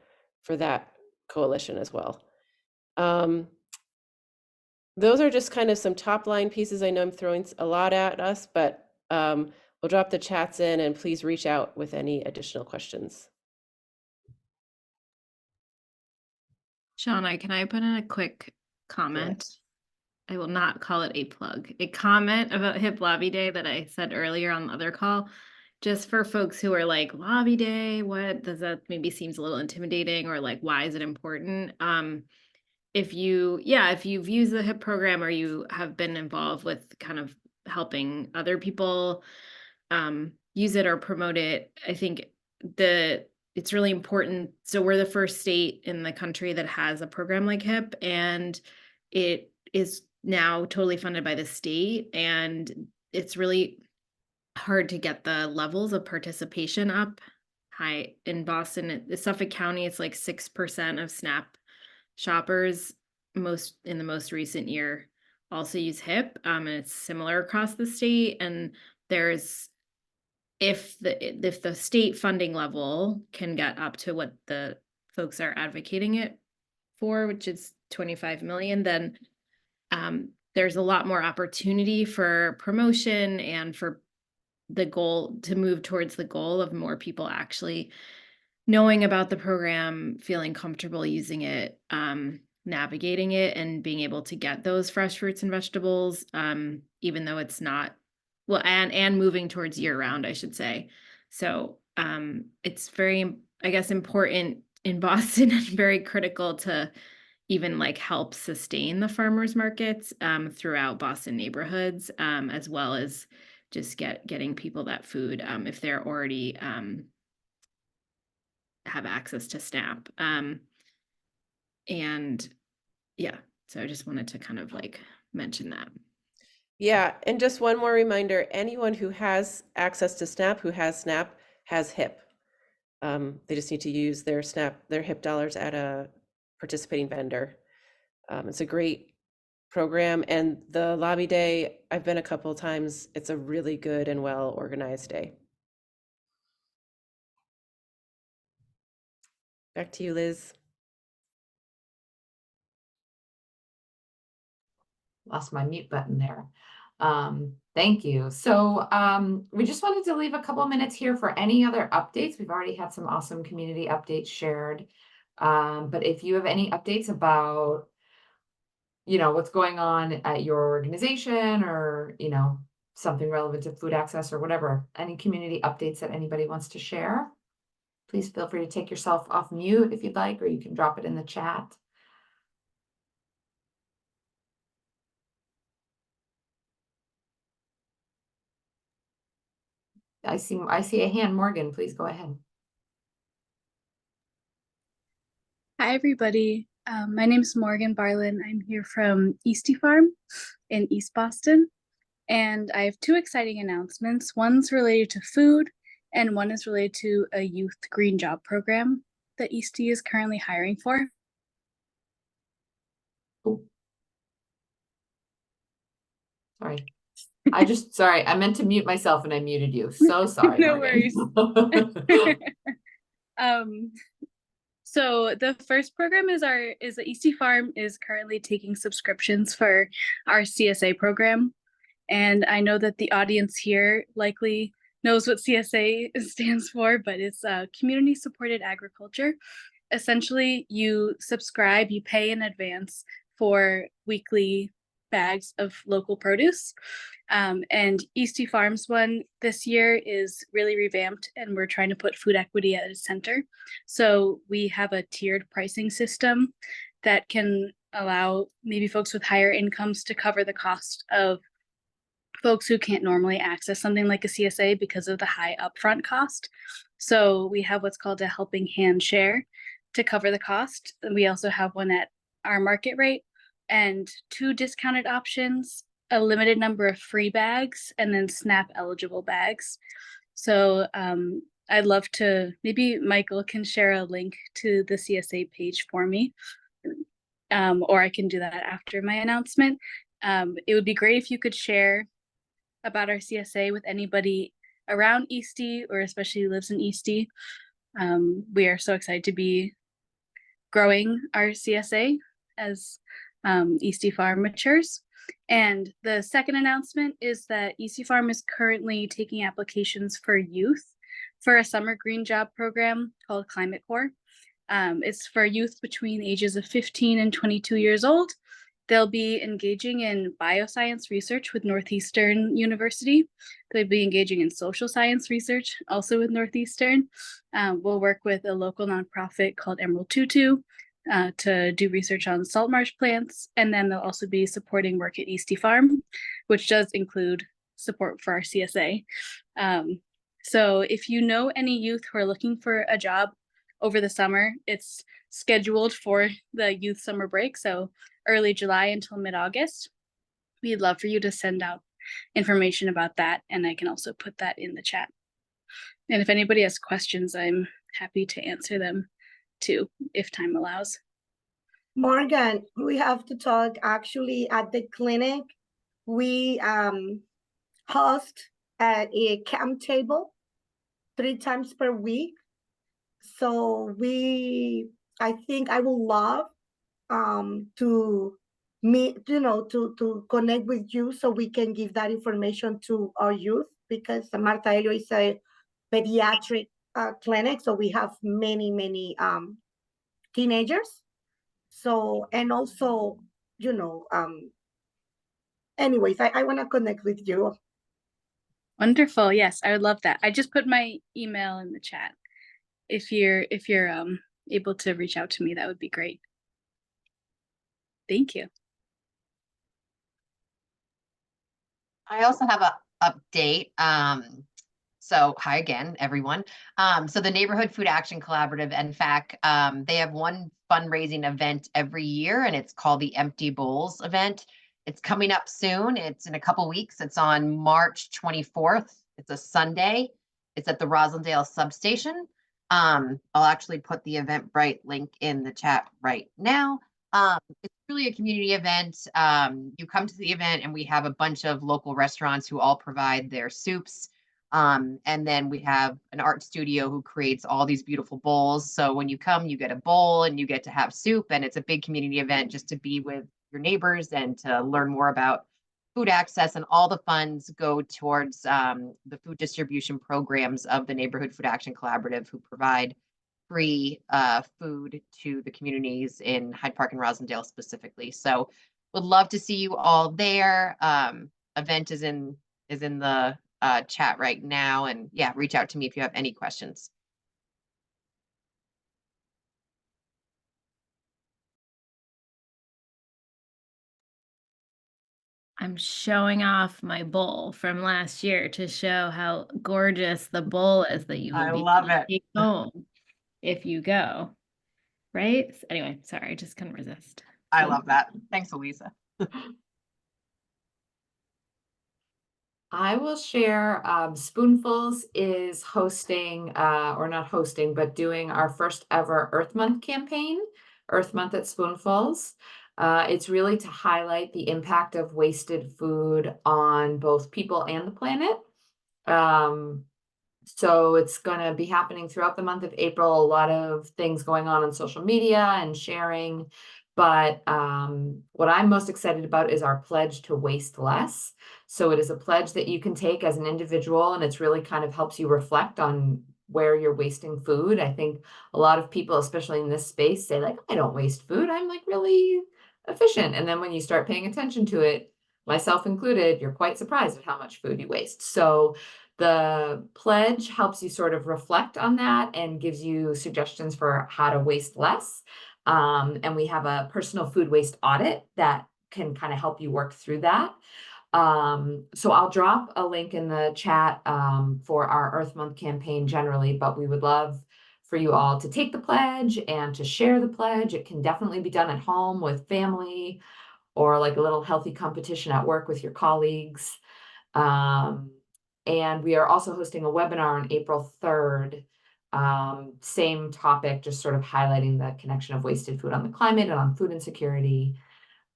that coalition as well. Those are just kind of some top line pieces. I know I'm throwing a lot at us, but we'll drop the chats in, and please reach out with any additional questions. Shauna, can I put in a quick comment? I will not call it a plug. A comment about HIP Lobby Day that I said earlier on the other call, just for folks who are like, Lobby Day, what does that maybe seems a little intimidating, or like, why is it important? If you've used the HIP program or you have been involved with kind of helping other people use it or promote it, I think it's really important. So we're the first state in the country that has a program like HIP, and it is now totally funded by the state, and it's really hard to get the levels of participation up high. In Boston, Suffolk County, it's like 6% of SNAP shoppers in the most recent year also use HIP, and it's similar across the state. And there's if the state funding level can get up to what the folks are advocating it for, which is 25 million, then there's a lot more opportunity for promotion and for the goal to move towards the goal of more people actually knowing about the program, feeling comfortable using it, navigating it, and being able to get those fresh fruits and vegetables, even though it's not, well, and moving towards year round, I should say. So it's very, I guess, important in Boston and very critical to even like help sustain the farmers markets throughout Boston neighborhoods, as well as just getting people that food if they're already have access to SNAP. And yeah, so I just wanted to kind of like mention that. Yeah, and just one more reminder, anyone who has access to SNAP, who has SNAP, has HIP. They just need to use their HIP dollars at a participating vendor. It's a great program, and the Lobby Day, I've been a couple of times. It's a really good and well organized day. Back to you, Liz. Lost my mute button there. Thank you. So we just wanted to leave a couple minutes here for any other updates. We've already had some awesome community updates shared. But if you have any updates about, what's going on at your organization, or, something relevant to food access or whatever, any community updates that anybody wants to share, please feel free to take yourself off mute if you'd like, or you can drop it in the chat. I see a hand. Morgan, please go ahead. Hi, everybody. My name is Morgan Barlin. I'm here from Easty Farm in East Boston, and I have two exciting announcements. One's related to food, and one is related to a youth green job program that Easty is currently hiring for. Oh. Sorry. I meant to mute myself and I muted you. So sorry. No Morgan. worries. So the first program is the Easty Farm is currently taking subscriptions for our CSA program. And I know that the audience here likely knows what CSA stands for, but it's community supported agriculture. Essentially, you subscribe, you pay in advance for weekly bags of local produce. And Easty Farms one this year is really revamped, and we're trying to put food equity at its center. So we have a tiered pricing system that can allow maybe folks with higher incomes to cover the cost of folks who can't normally access something like a CSA because of the high upfront cost. So we have what's called a helping hand share to cover the cost. And we also have one at our market rate, and two discounted options, a limited number of free bags, and then SNAP eligible bags. So I'd love to, maybe Michael can share a link to the CSA page for me, or I can do that after my announcement. It would be great if you could share about our CSA with anybody around Eastie, or especially who lives in Eastie. We are so excited to be growing our CSA as Eastie Farm matures. And the second announcement is that Eastie Farm is currently taking applications for youth for a summer green job program called Climate Corps. It's for youth between ages of 15 and 22 years old. They'll be engaging in bioscience research with Northeastern University. They'll be engaging in social science research also with Northeastern. We'll work with a local nonprofit called Emerald Tutu to do research on salt marsh plants. And then they'll also be supporting work at Eastie Farm, which does include support for our CSA. So if you know any youth who are looking for a job over the summer, it's scheduled for the youth summer break, so early July until mid-August. We'd love for you to send out information about that, and I can also put that in the chat. And if anybody has questions, I'm happy to answer them too, if time allows. Morgan, we have to talk. Actually, at the clinic, we host at a camp table 3 times per week. So I think I would love to meet, to connect with you so we can give that information to our youth, because Marta Helio is a pediatric clinic, so we have many teenagers. So, and also, anyways, I want to connect with you. Wonderful. Yes, I would love that. I just put my email in the chat. If you're able to reach out to me, that would be great. Thank you. I also have a update. So hi again, everyone. So the Neighborhood Food Action Collaborative, NFAC, they have one fundraising event every year, and it's called the Empty Bowls event. It's coming up soon. It's in a couple weeks. It's on March 24th. It's a Sunday. It's at the Roslindale substation. I'll actually put the Eventbrite link in the chat right now. It's really a community event. You come to the event and we have a bunch of local restaurants who all provide their soups. And then we have an art studio who creates all these beautiful bowls. So when you come, you get a bowl and you get to have soup, and it's a big community event just to be with your neighbors and to learn more about food access, and all the funds go towards the food distribution programs of the Neighborhood Food Action Collaborative, who provide free food to the communities in Hyde Park and Roslindale specifically. So would love to see you all there. Event is in the chat right now, and yeah, reach out to me if you have any questions. I'm showing off my bowl from last year to show how gorgeous the bowl is that you will be able to take home if you go. Right? Anyway, sorry, I just couldn't resist. I love that. Thanks, Elisa. I will share, Spoonfuls is hosting, or not hosting, but doing our first ever Earth Month campaign, Earth Month at Spoonfuls. It's really to highlight the impact of wasted food on both people and the planet. So it's going to be happening throughout the month of April. A lot of things going on social media and sharing. But what I'm most excited about is our pledge to waste less. So it is a pledge that you can take as an individual, and it's really kind of helps you reflect on where you're wasting food. I think a lot of people, especially in this space, say like, I don't waste food. I'm like really efficient. And then when you start paying attention to it, myself included, you're quite surprised at how much food you waste. So the pledge helps you sort of reflect on that and gives you suggestions for how to waste less. And we have a personal food waste audit that can kind of help you work through that. So I'll drop a link in the chat for our Earth Month campaign generally, but we would love for you all to take the pledge and to share the pledge. It can definitely be done at home with family, or like a little healthy competition at work with your colleagues. And we are also hosting a webinar on April 3rd. Same topic, just sort of highlighting the connection of wasted food on the climate and on food insecurity.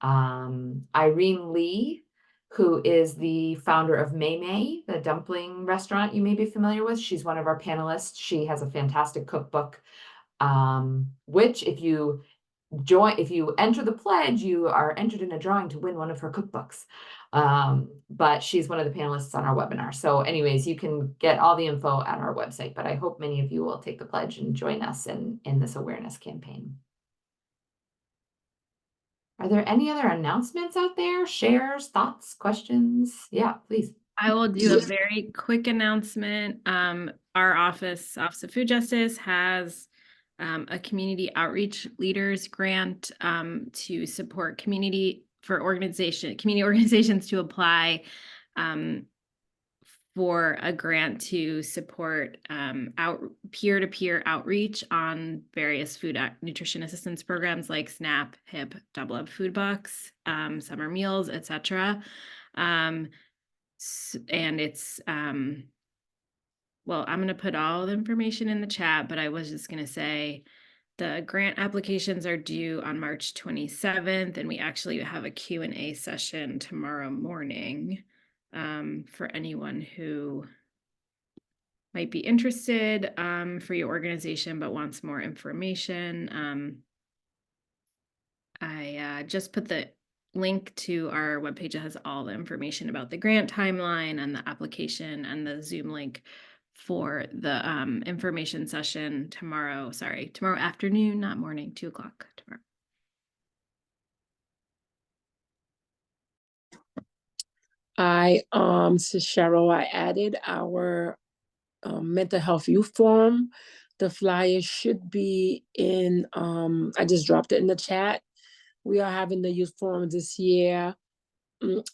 Irene Lee, who is the founder of May, the dumpling restaurant you may be familiar with. She's one of our panelists. She has a fantastic cookbook, which if you enter the pledge, you are entered in a drawing to win one of her cookbooks. But she's one of the panelists on our webinar. So anyways, you can get all the info at our website, but I hope many of you will take the pledge and join us in this awareness campaign. Are there any other announcements out there? Shares, thoughts, questions? Yeah, please. I will do a very quick announcement. Our Office of Food Justice has a community outreach leaders grant to support community organizations to apply for a grant to support peer-to-peer outreach on various food nutrition assistance programs like SNAP, HIP, Double Up Food Bucks, summer meals, etc. And it's well, I'm going to put all the information in the chat, but I was just going to say the grant applications are due on March 27th, and we actually have a Q&A session tomorrow morning for anyone who might be interested for your organization but wants more information. I just put the link to our webpage that has all the information about the grant timeline and the application and the Zoom link for the information session tomorrow afternoon, not morning, 2 o'clock tomorrow. Cheryl, I added our mental health youth forum. The flyer should be in, I just dropped it in the chat. We are having the youth forum this year,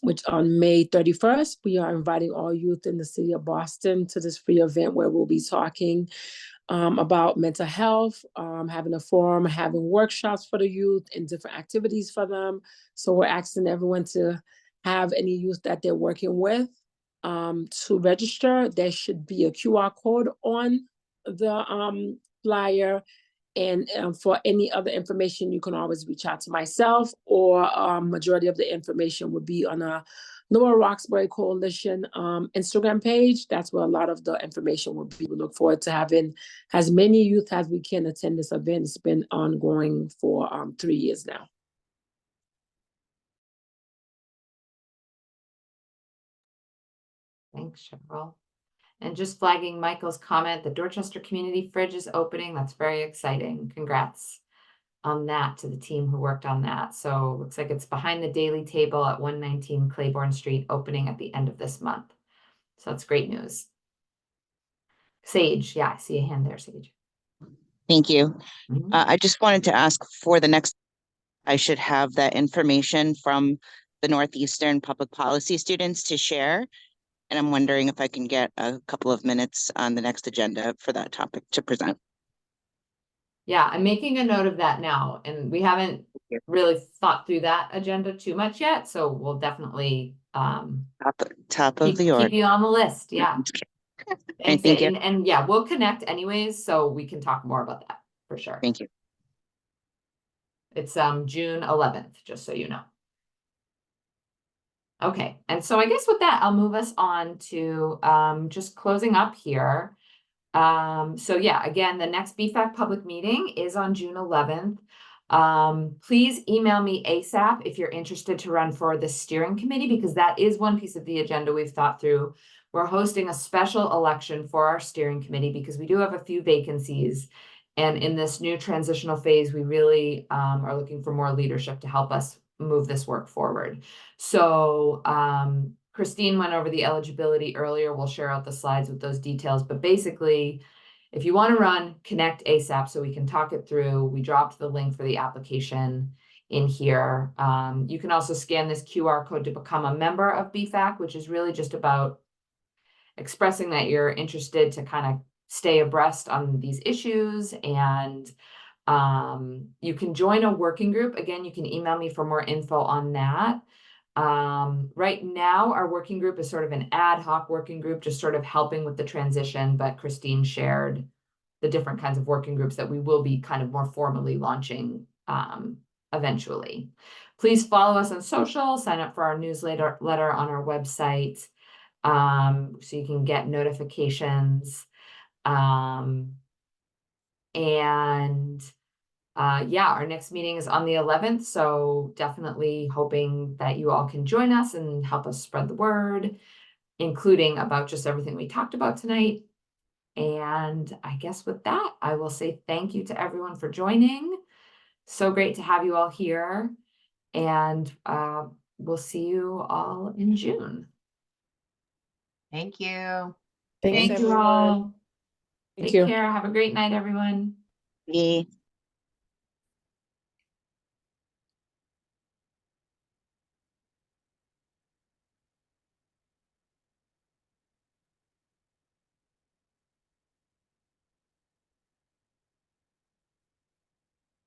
which on May 31st, we are inviting all youth in the city of Boston to this free event where we'll be talking about mental health, having a forum, having workshops for the youth and different activities for them. So we're asking everyone to have any youth that they're working with to register. There should be a QR code on the flyer. And for any other information, you can always reach out to myself, or majority of the information would be on a Lower Roxbury Coalition Instagram page. That's where a lot of the information will be. We look forward to having as many youth as we can attend this event. It's been ongoing for 3 years now. Thanks, Cheryl. And just flagging Michael's comment, the Dorchester Community Fridge is opening. That's very exciting. Congrats on that to the team who worked on that. So looks like it's behind the Daily Table at 119 Claiborne Street, opening at the end of this month. So that's great news. Sage, yeah, I see a hand there, Sage. Thank you. Mhm. I just wanted to ask for the next, I should have that information from the Northeastern Public Policy students to share. And I'm wondering if I can get a couple of minutes on the next agenda for that topic to present. Yeah, I'm making a note of that now, and we haven't really thought through that agenda too much yet. So we'll definitely Top of the order. keep you on the list. Yeah. And thank you. And yeah, we'll connect anyways, so we can talk more about that for sure. Thank you. It's June 11th, just so you know. Okay, and so I guess with that, I'll move us on to just closing up here. So yeah, again, the next BFAC public meeting is on June 11th. Please email me ASAP if you're interested to run for the steering committee, because that is one piece of the agenda we've thought through. We're hosting a special election for our steering committee because we do have a few vacancies. And in this new transitional phase, we really are looking for more leadership to help us move this work forward. So Christine went over the eligibility earlier. We'll share out the slides with those details. But basically, if you want to run, connect ASAP so we can talk it through. We dropped the link for the application in here. You can also scan this QR code to become a member of BFAC, which is really just about expressing that you're interested to kind of stay abreast on these issues. And you can join a working group. Again, you can email me for more info on that. Right now, our working group is sort of an ad hoc working group, just sort of helping with the transition, but Christine shared the different kinds of working groups that we will be kind of more formally launching eventually. Please follow us on social, sign up for our newsletter on our website, so you can get notifications. Yeah, our next meeting is on the 11th, so definitely hoping that you all can join us and help us spread the word, including about just everything we talked about tonight. And I guess with that, I will say thank you to everyone for joining. So great to have you all here, and we'll see you all in June. Thank you. Thanks, Thank you everyone. all. Thank Take you. care. Have a great night, everyone. Yeah.